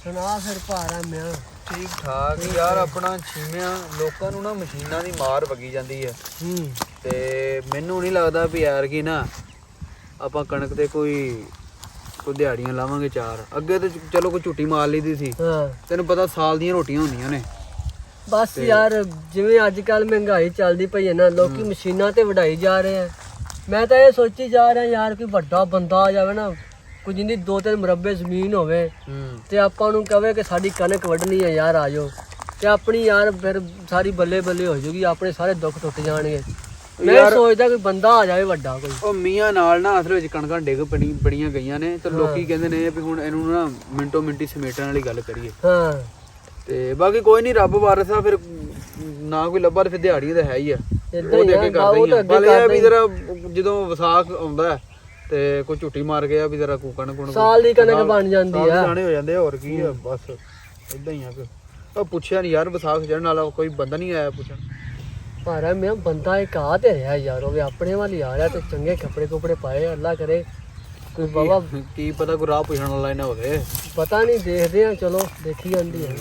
ਸੁਣਾ ਫਿਰ ਭਾਰਾ ਮੈਂ ਠੀਕ ਠਾਕ ਯਾਰ। ਆਪਣਾ ਛੀਮਿਆਂ ਲੋਕਾਂ ਨੂੰ ਨਾ ਮਸ਼ੀਨਾਂ ਦੀ ਮਾਰ ਵਗੀ ਜਾਂਦੀ ਹੈ ਤੇ ਮੈਨੂੰ ਨਹੀਂ ਲੱਗਦਾ ਵੀ ਯਾਰ ਕੀ ਨਾ ਆਪਾਂ ਕਣਕ ਤੇ ਕੋਈ ਦਿਹਾੜੀਆਂ ਲਾਵਾਂਗੇ ਚਾਰ। ਅੱਗੇ ਤੇ ਚਲੋ ਕੋਈ ਝੁੱਟੀ ਮਾਰ ਲਈਦੀ ਸੀ। ਤੈਨੂੰ ਪਤਾ ਸਾਲ ਦੀਆਂ ਰੋਟੀਆਂ ਹੁੰਦੀਆਂ ਨੇ। ਬਸ ਯਾਰ ਜਿਵੇਂ ਅੱਜ ਕੱਲ ਮਹਿੰਗਾਈ ਚੱਲਦੀ ਪਈ ਹੈ ਨਾ, ਲੋਕੀ ਮਸ਼ੀਨਾਂ ਤੇ ਵਢਾਈ ਜਾ ਰਹੇ ਆ। ਮੈਂ ਤਾਂ ਇਹ ਸੋਚੀ ਜਾ ਰਿਹਾ ਯਾਰ ਕੋਈ ਵੱਡਾ ਬੰਦਾ ਆ ਜਾਵੇ ਨਾ, ਕੋਈ ਜਿੰਦੀ 2-3 ਮੁਰੱਬੇ ਜ਼ਮੀਨ ਹੋਵੇ ਤੇ ਆਪਾਂ ਨੂੰ ਕਵੇ ਕਿ ਸਾਡੀ ਕਣਕ ਵੱਢਣੀ ਹੈ ਯਾਰ ਆ ਜਾਓ, ਤੇ ਆਪਣੀ ਯਾਰ ਫਿਰ ਸਾਰੀ ਬੱਲੇ ਬੱਲੇ ਹੋ ਜੂਗੀ, ਆਪਣੇ ਸਾਰੇ ਦੁੱਖ ਟੁੱਟ ਜਾਣਗੇ। ਮੈਂ ਸੋਚਦਾ ਕੋਈ ਬੰਦਾ ਆ ਜਾਵੇ ਵੱਡਾ ਕੋਈ। ਉਹ ਮੀਆਂ ਨਾਲ ਨਾ ਅਸਲ ਵਿੱਚ ਕਣਕਾਂ ਡਿੱਗ ਬੜੀਆਂ ਗਈਆਂ ਨੇ ਤੇ ਲੋਕੀ ਕਹਿੰਦੇ ਨੇ ਵੀ ਹੁਣ ਇਹਨੂੰ ਨਾ ਮਿੰਟੋ ਮਿੰਟੀ ਸਮੇਟਣ ਵਾਲੀ ਗੱਲ ਕਰੀਏ। ਤੇ ਬਾਕੀ ਕੋਈ ਨਹੀਂ, ਰੱਬ ਵਾਰਸ ਆ। ਫਿਰ ਨਾ ਕੋਈ ਲੱਭਾ ਤੇ ਫਿਰ ਦਿਹਾੜੀਆਂ ਤਾਂ ਹੈ ਹੀ ਆ, ਉਹ ਦੇ ਕੇ ਕਰਦੇ ਹੀ ਆ। ਪਰ ਇਹ ਵੀ ਜਰਾ ਜਦੋਂ ਵਿਸਾਖ ਆਉਂਦਾ ਤੇ ਕੋਈ ਝੁੱਟੀ ਮਾਰ ਗਿਆ ਵੀ ਜਰਾ ਕਣਕ ਸਾਲ ਦੀ ਕਣਕ ਬਣ ਜਾਂਦੀ ਆ, ਦਾਣੇ ਹੋ ਜਾਂਦੇ। ਹੋਰ ਕੀ ਆ, ਬਸ ਇਦਾਂ ਹੀ ਆ। ਉਹ ਪੁੱਛਿਆ ਨਹੀਂ ਯਾਰ, ਵਿਸਾਖ ਚੜਨ ਵਾਲਾ ਕੋਈ ਬੰਦਾ ਨਹੀਂ ਆਇਆ ਪੁੱਛਣ। ਪਰ ਮੈਂ ਬੰਦਾ ਇੱਕ ਆ ਤੇ ਰਿਹਾ ਯਾਰ, ਉਹ ਵੀ ਆਪਣੇ ਵੱਲ ਹੀ ਆ ਰਿਹਾ ਤੇ ਚੰਗੇ ਕੱਪੜੇ ਕੁਪੜੇ ਪਾਏ। ਅੱਲਾ ਕਰੇ ਕੋਈ ਬਾਬਾ, ਕੀ ਪਤਾ ਕੋਈ ਰਾਹ ਪੁੱਛਣ ਵਾਲਾ ਨਾ ਹੋਵੇ, ਪਤਾ ਨਹੀਂ। ਦੇਖਦੇ ਆ, ਚਲੋ ਦੇਖੀ ਜਾਂਦੀ ਹੈ।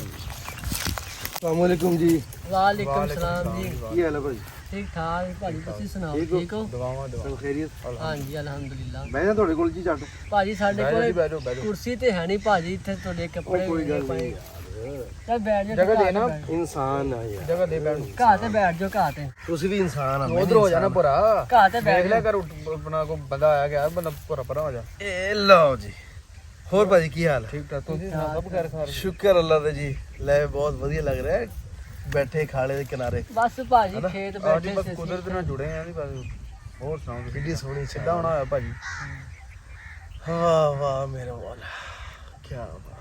अस्सलामुअलैकुम जी। वालेकुम सलाम जी। ਕੀ ਹਾਲ ਹੈ ਭਾਜੀ? ਠੀਕ ਠਾਕ ਭਾਜੀ, ਤੁਸੀਂ ਸੁਣਾਓ ਠੀਕ ਹੋ? ਦਵਾਵਾਂ ਸਭ ਖੈਰੀਅਤ? ਹਾਂਜੀ ਅਲਹਮਦੁਲਿਲਾ। ਮੈਂ ਨਾ ਤੁਹਾਡੇ ਕੋਲ ਜੀ ਛੱਡ ਭਾਜੀ ਸਾਡੇ ਕੋਲ ਬੈਠੋ ਕੁਰਸੀ ਤੇ ਹੈ ਨਹੀਂ ਭਾਜੀ, ਇੱਥੇ ਤੁਹਾਡੇ ਕੱਪੜੇ ਕੋਈ ਗੱਲ ਪਏ। ਨਹੀਂ ਚੱਲ ਬੈਠ ਜਾ, ਜਗ੍ਹਾ ਦੇ ਨਾ, ਇਨਸਾਨ ਆ ਯਾਰ। ਜਗ੍ਹਾ ਦੇ ਬੈਠ। ਘਾਹ ਤੇ ਬੈਠ ਜਾਓ, ਘਾਹ ਤੇ। ਤੁਸੀਂ ਵੀ ਇਨਸਾਨ ਆ। ਉਧਰ ਹੋ ਜਾਣਾ ਭਰਾ, ਘਾਹ ਤੇ ਦੇਖ ਬੈਠ ਲਿਆ ਜਾ। ਕਰ ਆਪਣਾ ਕੋਈ ਬੰਦਾ ਆਇਆ ਗਿਆ, ਬੰਦਾ ਭਰਾ ਭਰਾ ਹੋ ਜਾ। ਇਹ ਲਓ ਜੀ। ਹੋਰ ਭਾਜੀ ਕੀ ਹਾਲ ਹੈ? ਠੀਕ ਠਾਕ, ਤੁਸੀਂ ਸੁਣਾਓ? ਸਭ ਖੈਰ ਖਾਰ? ਸ਼ੁਕਰ ਅੱਲਾ ਦਾ ਜੀ। ਲੈ ਬਹੁਤ ਵਧੀਆ ਲੱਗ ਰਿਹਾ ਹੈ ਬੈਠੇ ਖਾਲੇ ਦੇ ਕਿਨਾਰੇ। ਬਸ ਭਾਜੀ ਖੇਤ ਆਜੀ ਬੈਠੇ ਬਸ ਸੀ ਕੁਦਰਤ ਨਾਲ ਜੁੜੇ ਆਂ। ਬਸ ਹੋਰ ਸੁਣਾਓ ਤੁਸੀਂ? ਕਿੱਡੀ ਸੋਹਣੀ ਸਿੱਧਾ ਹੋਣਾ ਹੋਇਆ ਭਾਜੀ। ਵਾਹ ਵਾਹ ਮੇਰੇ ਮੌਲਾ, ਕੀ ਬਾਤ।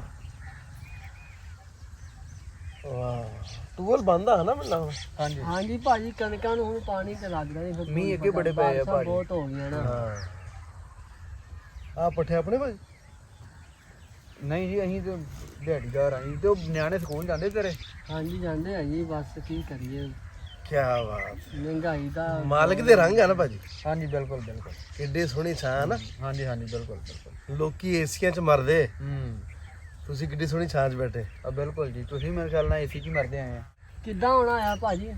ਵਾਹ, ਟੂਲ ਬੰਦਾ ਹੈ ਨਾ ਮੈਨੂੰ। ਹਾਂਜੀ ਹਾਂਜੀ ਭਾਜੀ, ਕਣਕਾਂ ਨੂੰ ਹੁਣ ਪਾਣੀ ਤੇ ਲੱਗਦਾ ਨਹੀਂ, ਫਿਰ ਮੀਂਹ ਅੱਗੇ ਬੜੇ ਪਏ ਆ ਬਾਰਿਸ਼ਾਂ ਭਾਜੀ। ਬਹੁਤ ਹੋ ਗਈਆਂ ਨਾ। ਆ ਪੱਠੇ ਆਪਣੇ ਭਾਜੀ? ਨਹੀਂ ਜੀ, ਅਸੀਂ ਤੇ ਦਿਹਾੜੀਦਾਰ ਆਂ ਜੀ। ਤੇ ਉਹ ਨਿਆਣੇ ਸਕੂਲ ਜਾਂਦੇ ਤੇਰੇ? ਹਾਂਜੀ ਜਾਂਦੇ ਆ ਜੀ, ਬਸ ਕੀ ਕਰੀਏ, ਕੀ ਬਾਤ। ਮਹਿੰਗਾਈ ਦਾ ਮਾਲਕ ਦੇ ਰੰਗ ਆ ਨਾ ਭਾਜੀ। ਹਾਂਜੀ ਬਿਲਕੁਲ ਬਿਲਕੁਲ। ਕਿੱਡੀ ਸੋਹਣੀ ਛਾਂ ਨਾ। ਹਾਂਜੀ ਹਾਂਜੀ ਬਿਲਕੁਲ ਬਿਲਕੁਲ। ਲੋਕੀ ਏਸੀਆਂ 'ਚ ਮਰਦੇ, ਹੂੰ ਤੁਸੀਂ ਕਿੱਡੀ ਸੋਹਣੀ ਛਾਂ 'ਚ ਬੈਠੇ। ਆ ਬਿਲਕੁਲ ਜੀ। ਤੁਸੀਂ ਮੇਰੇ ਖਿਆਲ ਨਾਲ ਏਸੀ 'ਚ ਹੀ ਮਰਦੇ ਆਏ ਆ। ਕਿੱਦਾਂ ਹੋਣਾ ਆ ਭਾਜੀ?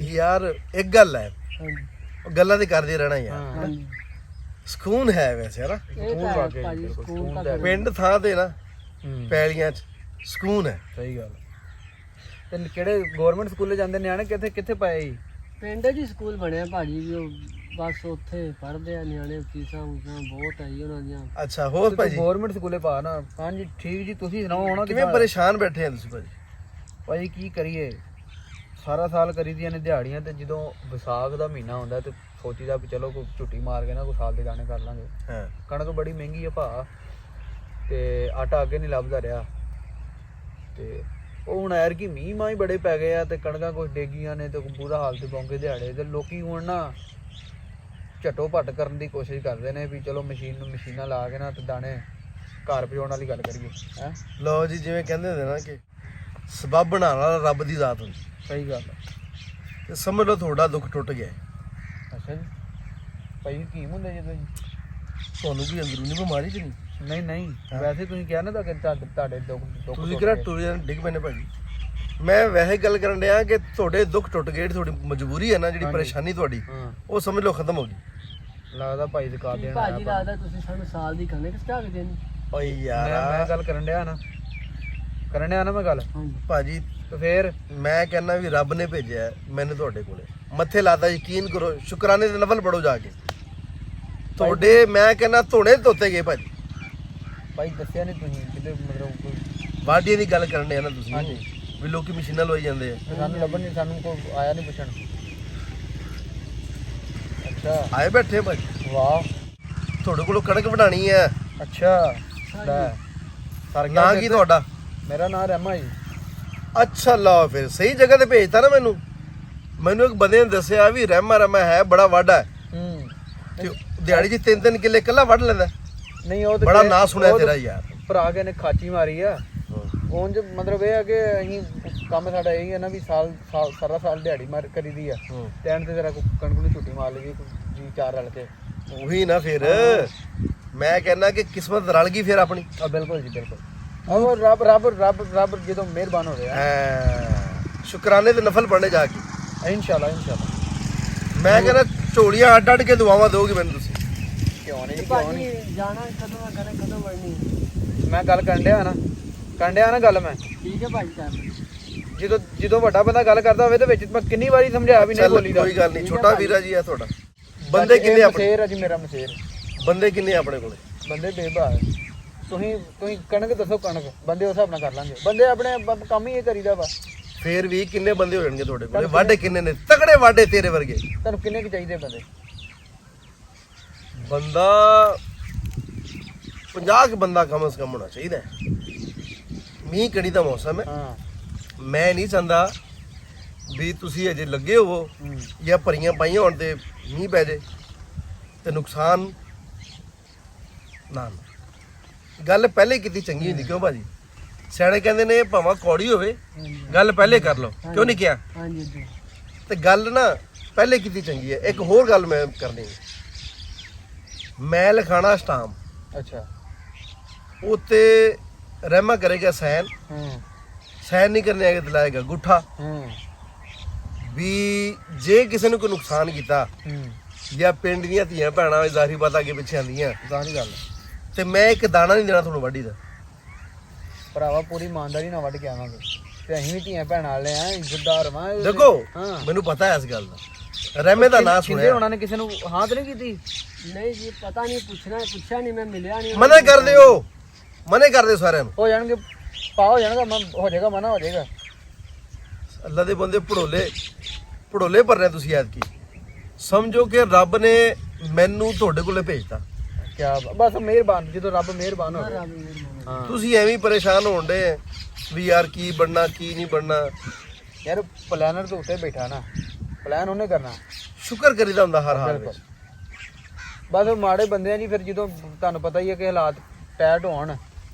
ਯਾਰ ਇੱਕ ਗੱਲ ਹੈ, ਹਾਂਜੀ ਉਹ ਗੱਲਾਂ ਤੇ ਕਰਦੇ ਰਹਿਣਾ ਯਾਰ। ਹਾਂਜੀ, ਸਕੂਨ ਹੈ ਵੈਸੇ ਹੈ ਨਾ। ਇਹ ਤਾਂ ਹੈ ਭਾਜੀ, ਸਕੂਨ ਤਾਂ ਪਿੰਡ ਥਾਂ ਤੇ ਨਾ ਹੂੰ ਪੈਲੀਆਂ 'ਚ ਸਕੂਨ ਹੈ। ਸਹੀ ਗੱਲ। ਤੇ ਕਿਹੜੇ ਗਵਰਨਮੈਂਟ ਸਕੂਲੇ ਜਾਂਦੇ ਨਿਆਣੇ? ਕਿੱਥੇ ਕਿੱਥੇ ਪਏ ਜੀ? ਪਿੰਡ 'ਚ ਹੀ ਸਕੂਲ ਬਣਿਆ ਭਾਜੀ ਵੀ, ਉਹ ਬਸ ਉੱਥੇ ਪੜ੍ਹਦੇ ਆ ਨਿਆਣੇ। ਫੀਸਾਂ ਬਹੁਤ ਹੈ ਜੀ ਉਹਨਾਂ ਦੀਆਂ। ਅੱਛਾ ਹੋਰ ਭਾਜੀ ਗਵਰਨਮੈਂਟ ਸਕੂਲੇ ਪਾ ਨਾ। ਹਾਂਜੀ ਠੀਕ ਜੀ। ਤੁਸੀਂ ਸੁਣਾਓ ਹੋਣਾ ਕਿਵੇਂ ਪਰੇਸ਼ਾਨ ਬੈਠੇ ਆ ਤੁਸੀਂ ਭਾਜੀ? ਭਾਜੀ ਕੀ ਕਰੀਏ, ਸਾਰਾ ਸਾਲ ਕਰੀਦੀਆਂ ਨੇ ਦਿਹਾੜੀਆਂ, ਤੇ ਜਦੋਂ ਵਿਸਾਖ ਦਾ ਮਹੀਨਾ ਹੁੰਦਾ ਤੇ ਸੋਚੀਦਾ ਵੀ ਚਲੋ ਕੋਈ ਝੁੱਟੀ ਮਾਰ ਕੇ ਨਾ ਕੋਈ ਸਾਲ ਦੇ ਗਾਣੇ ਕਰ ਲਾਂਗੇ। ਹਾਂ ਕਣਕ ਬੜੀ ਮਹਿੰਗੀ ਆ ਭਾ, ਤੇ ਆਟਾ ਅੱਗੇ ਨਹੀਂ ਲੱਭਦਾ ਰਿਹਾ। ਤੇ ਉਹ ਹੁਣ ਐਰ ਕੀ ਮੀਂਹ ਮਾਂ ਹੀ ਬੜੇ ਪੈ ਗਏ ਆ ਤੇ ਕਣਕਾਂ ਕੁਝ ਡੇਗੀਆਂ ਨੇ ਤੇ ਬੁਰਾ ਹਾਲ ਤੇ ਪਹੁੰਚੇ ਦਿਹਾੜੇ। ਤੇ ਲੋਕੀ ਹੁਣ ਨਾ ਝਟੋ ਭੱਟ ਕਰਨ ਦੀ ਕੋਸ਼ਿਸ਼ ਕਰਦੇ ਨੇ ਵੀ ਚਲੋ ਮਸ਼ੀਨਾਂ ਲਾ ਕੇ ਨਾ ਤੇ ਦਾਣੇ ਘਰ ਪਹੁੰਚਾਉਣ ਵਾਲੀ ਗੱਲ ਕਰੀਏ। ਹੈ ਲਓ ਜੀ, ਜਿਵੇਂ ਕਹਿੰਦੇ ਹੁੰਦੇ ਨਾ ਕਿ ਸਬੱਬ ਬਣਾਉਣ ਵਾਲਾ ਰੱਬ ਦੀ ਜ਼ਾਤ ਹੁੰਦੀ। ਸਹੀ ਗੱਲ। ਤੇ ਸਮਝ ਲਓ ਤੁਹਾਡਾ ਦੁੱਖ ਟੁੱਟ ਗਿਆ। ਅੱਛਾ ਜੀ। ਭਾਈ ਕੀ ਹੁੰਦੇ ਜੇ ਤੁਸੀਂ? ਤੁਹਾਨੂੰ ਕੋਈ ਅੰਦਰੂਨੀ ਬਿਮਾਰੀ ਤੇ ਨਹੀਂ? ਨਹੀਂ ਨਹੀਂ, ਵੈਸੇ ਤੁਸੀਂ ਕਿਹਾ ਨਾ ਤਾਂ ਕਿ ਤੁਹਾਡੇ ਦੁੱਖ ਤੁਸੀਂ ਕਿਹੜਾ ਟੁਰ ਡਿੱਗ ਪੈਣੇ ਭਾਜੀ? ਮੈਂ ਵੈਸੇ ਗੱਲ ਕਰਨ ਡਿਆ ਕਿ ਤੁਹਾਡੇ ਦੁੱਖ ਟੁੱਟ ਗਏ, ਤੁਹਾਡੀ ਮਜਬੂਰੀ ਹੈ ਨਾ, ਜਿਹੜੀ ਪਰੇਸ਼ਾਨੀ ਤੁਹਾਡੀ, ਉਹ ਸਮਝ ਲਓ ਖਤਮ ਹੋ ਗਈ। ਲੱਗਦਾ ਭਾਈ ਦੁਕਾ ਦੇਣਾ ਭਾਜੀ ਲੱਗਦਾ ਤੁਸੀਂ ਸਾਨੂੰ ਸਾਲ ਦੀ ਕਣਕ ਸਟਾ ਕੇ ਦੇਣੀ। ਓਏ ਮੈਂ ਯਾਰ ਗੱਲ ਕਰਨ ਡਿਆ ਨਾ ਮੈਂ ਗੱਲ। ਹਾਂਜੀ ਭਾਜੀ, ਤੇ ਫੇਰ ਮੈਂ ਕਹਿੰਦਾ ਵੀ ਰੱਬ ਨੇ ਭੇਜਿਆ ਮੈਨੂੰ ਤੁਹਾਡੇ ਕੋਲੇ। ਮੱਥੇ ਲਾਦਾ, ਯਕੀਨ ਕਰੋ, ਸ਼ੁਕਰਾਨੇ ਦੇ ਨਫਲ ਪੜੋ ਜਾ ਕੇ। ਤੁਹਾਡੇ ਮੈਂ ਕਹਿੰਦਾ ਧੋਣੇ ਧੋਤੇ ਗਏ ਭਾਜੀ। ਭਾਈ ਦੱਸਿਆ ਨਹੀਂ ਤੁਸੀਂ ਕਿਤੇ ਮਤਲਬ ਕੋਈ ਵਾਢੀਆਂ ਦੀ ਗੱਲ ਕਰਨ ਡਿਆ ਨਾ ਤੁਸੀਂ, ਹਾਂਜੀ। ਵੀ ਲੋਕੀ ਮਸ਼ੀਨਾਂ ਲਵਾਈ ਜਾਂਦੇ ਆ। ਸਾਨੂੰ ਲੱਭਣ ਨਹੀਂ, ਸਾਨੂੰ ਕੋਈ ਆਇਆ ਨਹੀਂ ਪੁੱਛਣ। ਅੱਛਾ ਆਏ ਬੈਠੇ ਭਾਜੀ, ਵਾਹ। ਤੁਹਾਡੇ ਕੋਲੋਂ ਕਣਕ ਬਣਾਣੀ ਹੈ। ਅੱਛਾ ਲੈ ਸਰ ਨਾਂ ਕੀ ਤੁਹਾਡਾ? ਮੇਰਾ ਨਾਮ ਰਹਿਮਾ ਜੀ। ਅੱਛਾ ਲਓ, ਫਿਰ ਸਹੀ ਜਗ੍ਹਾ ਤੇ ਭੇਜਤਾ ਨਾ ਮੈਨੂੰ। ਮੈਨੂੰ ਇੱਕ ਬੰਦੇ ਨੇ ਦੱਸਿਆ ਵੀ ਰਹਿਮਾ ਹੈ ਬੜਾ ਵਾਢਾ ਹੈ, ਤੇ ਦਿਹਾੜੀ 'ਚ 3-3 ਕਿੱਲੇ ਇਕੱਲਾ ਵੱਢ ਲੈਂਦਾ। ਨਹੀਂ ਉਹ ਬੜਾ ਨਾਂ ਸੁਣਿਆ ਤੇਰਾ ਯਾਰ। ਭਰਾ ਕੇ ਨੇ ਖਾਚੀ ਮਾਰੀ ਆ। ਉਂਝ ਮਤਲਬ ਇਹ ਆ ਕਿ ਅਸੀਂ ਕੰਮ ਸਾਡਾ ਇਹ ਹੈ ਨਾ ਵੀ ਸਾਰਾ ਸਾਲ ਦਿਹਾੜੀ ਮਾਰ ਕਰੀਦੀ ਆ। ਟਾਈਮ ਤੇ ਜਰਾ ਕਣਕ ਨੂੰ ਛੁੱਟੀ ਮਾਰ ਲਈ ਜੀ ਚਾਰ ਰਲ ਕੇ। ਉਹੀ ਨਾ ਫਿਰ ਮੈਂ ਕਹਿੰਦਾ ਕਿ ਕਿਸਮਤ ਰਲ ਗਈ ਫਿਰ ਆਪਣੀ। ਬਿਲਕੁਲ ਜੀ ਬਿਲਕੁਲ। ਉਹ ਰੱਬ ਰੱਬ ਰੱਬ ਰੱਬ ਜਦੋਂ ਮਿਹਰਬਾਨ ਹੋ ਰਿਹਾ ਸ਼ੁਕਰਾਨੇ ਤੇ ਨਫਲ ਪੜਨੇ ਜਾ ਕੇ ਇਨਸ਼ਾਅੱਲਾ ਮੈਂ ਕਹਿੰਦਾ ਝੋਲੀਆਂ ਅੱਡ ਅੱਡ ਕੇ ਦੁਆਵਾਂ ਦੋਗੇ ਮੈਨੂੰ ਤੁਸੀਂ ਕਿਉਂ ਨਹੀਂ ਭਾਜੀ ਜਾਣਾ ਕਦੋਂ ਆ ਕਰੇ ਕਦੋਂ ਵੜਨੀ ਮੈਂ ਗੱਲ ਕਰਨ ਡਿਆ ਨਾ ਗੱਲ ਮੈਂ ਠੀਕ ਹੈ ਭਾਜੀ ਕਰ ਜਦੋਂ ਵੱਡਾ ਬੰਦਾ ਗੱਲ ਕਰਦਾ ਹੋਵੇ ਤੇ ਵਿੱਚ ਮੈਂ ਕਿੰਨੀ ਵਾਰੀ ਸਮਝਾਇਆ ਵੀ ਨਹੀਂ ਬੋਲੀਦਾ ਕੋਈ ਗੱਲ ਨਹੀਂ ਛੋਟਾ ਵੀਰਾ ਜੀ ਆ ਤੁਹਾਡਾ ਬੰਦੇ ਕਿੰਨੇ ਆਪਣੇ ਮਸੇਰ ਅੱਜ ਮੇਰਾ ਮਸੇਰ ਬੰਦੇ ਕਿੰਨੇ ਆਪਣੇ ਕੋਲੇ ਬੰਦੇ ਬੇਭਾ ਤੁਸੀਂ ਕਣਕ ਦੱਸੋ ਕਣਕ ਬੰਦੇ ਉਸ ਹਿਸਾਬ ਨਾਲ ਕਰ ਲਾਂਗੇ ਬੰਦੇ ਆਪਣੇ ਕੰਮ ਹੀ ਇਹ ਕਰੀਦਾ ਵਾ ਫੇਰ ਵੀ ਕਿੰਨੇ ਬੰਦੇ ਹੋ ਜਾਣਗੇ ਤੁਹਾਡੇ ਕੋਲੇ ਵਾਢੇ ਕਿੰਨੇ ਨੇ ਤਗੜੇ ਵਾਢੇ ਤੇਰੇ ਵਰਗੇ ਤੁਹਾਨੂੰ ਕਿੰਨੇ ਕੁ ਚਾਹੀਦੇ ਬੰਦੇ ਬੰਦਾ 50 ਬੰਦਾ ਕਮ ਸੇ ਕਮ ਹੋਣਾ ਚਾਹੀਦਾ ਹੈ। ਮੀਂਹ ਕਣੀ ਦਾ ਮੌਸਮ ਹੈ ਹਾਂ ਮੈਂ ਨਹੀਂ ਚਾਹੁੰਦਾ ਵੀ ਤੁਸੀਂ ਅਜੇ ਲੱਗੇ ਹੋਵੋ ਜਾਂ ਭਰੀਆਂ ਪਾਈਆਂ ਹੋਣ ਤੇ ਮੀਂਹ ਪੈ ਜੇ ਤੇ ਨੁਕਸਾਨ ਨਾ ਗੱਲ ਪਹਿਲੇ ਕੀਤੀ ਚੰਗੀ ਹੁੰਦੀ ਕਿਉਂ ਭਾਜੀ ਸਿਆਣੇ ਕਹਿੰਦੇ ਨੇ ਭਾਵੇਂ ਕੌੜੀ ਹੋਵੇ ਗੱਲ ਪਹਿਲੇ ਕਰ ਲਓ ਕਿਉਂ ਨਹੀਂ ਕਿਹਾ ਹਾਂਜੀ ਜੀ ਤੇ ਗੱਲ ਨਾ ਪਹਿਲੇ ਕੀਤੀ ਚੰਗੀ ਹੈ ਇੱਕ ਹੋਰ ਗੱਲ ਮੈਂ ਕਰਨੀ ਹੈ ਮੈਂ ਲਿਖਾਣਾ ਸਟਾਮ ਅੱਛਾ ਉੱਤੇ ਰਹਿਮਾ ਕਰੇਗਾ ਸੈਨ ਸੈਨ ਨਹੀਂ ਕਰਨੇ ਆਗੇ ਦਿਲਾਏਗਾ ਗੁੱਠਾ ਵੀ ਜੇ ਕਿਸੇ ਨੂੰ ਕੋਈ ਨੁਕਸਾਨ ਕੀਤਾ ਜਾਂ ਪਿੰਡ ਦੀਆਂ ਧੀਆਂ ਭੈਣਾਂ ਜ਼ਾਹਰੀ ਬਾਤ ਅੱਗੇ ਪਿੱਛੇ ਆਂਦੀਆਂ ਜ਼ਾਹਰੀ ਗੱਲ ਤੇ ਮੈਂ ਇੱਕ ਦਾਣਾ ਨਹੀਂ ਦੇਣਾ ਤੁਹਾਨੂੰ ਵਾਢੀ ਦਾ ਭਰਾਵਾ ਪੂਰੀ ਇਮਾਨਦਾਰੀ ਨਾਲ ਵੱਢ ਕੇ ਆਵਾਂਗੇ ਤੇ ਅਸੀਂ ਵੀ ਧੀਆਂ ਭੈਣਾਂ ਵਾਲੇ ਆ ਇੱਜ਼ਤਦਾਰ ਵਾਂ ਦੇਖੋ ਹਾਂ ਮੈਨੂੰ ਪਤਾ ਹੈ ਇਸ ਗੱਲ ਦਾ ਰਹਿਮੇ ਦਾ ਨਾਂ ਛਿੰਦੇ ਸੁਣਿਆ ਉਹਨਾਂ ਨੇ ਕਿਸੇ ਨੂੰ ਹਾਂ ਤੇ ਨਹੀਂ ਕੀਤੀ ਨਹੀਂ ਜੀ ਪਤਾ ਨਹੀਂ ਪੁੱਛਿਆ ਨਹੀਂ ਮੈਂ ਮਿਲਿਆ ਨਹੀਂ ਮਨਾ ਕਰ ਦਿਓ ਮਨੇ ਕਰ ਦਿਓ ਸਾਰਿਆਂ ਨੂੰ ਹੋ ਜਾਣਗੇ ਪਾ ਹੋ ਜਾਣਗਾ ਹੋ ਜਾਏਗਾ ਮਨਾ ਹੋ ਜਾਏਗਾ ਅੱਲਾ ਦੇ ਬੰਦੇ ਪੜੋਲੇ ਭਰਨੇ ਤੁਸੀਂ ਐਤਕੀ ਸਮਝੋ ਕਿ ਰੱਬ ਨੇ ਮੈਨੂੰ ਤੁਹਾਡੇ ਕੋਲੇ ਭੇਜਤਾ ਕਿਆ ਬਸ ਮਿਹਰਬਾਨ ਜਦੋਂ ਰੱਬ ਮਿਹਰਬਾਨ ਹੋਵੇ ਹਾਂ ਤੁਸੀਂ ਐਵੇਂ ਹੀ ਪਰੇਸ਼ਾਨ ਹੋਣ ਡੇ ਵੀ ਯਾਰ ਕੀ ਬਣਨਾ ਕੀ ਨਹੀਂ ਬਣਨਾ ਯਾਰ ਪਲਾਨਰ ਤੋਂ ਉੱਤੇ ਬੈਠਾ ਨਾ ਪਲਾਨ ਉਹਨੇ ਕਰਨਾ ਸ਼ੁਕਰ ਕਰੀਦਾ ਹੁੰਦਾ ਹਰ ਹਾਲ ਵਿੱਚ ਬਸ ਉਹ ਮਾੜੇ ਬੰਦੇ ਆ ਜੀ ਫਿਰ ਜਦੋਂ ਤੁਹਾਨੂੰ ਪਤਾ ਹੀ ਹੈ ਕਿ ਹਾਲਾਤ ਟੈਟ ਹੋਣ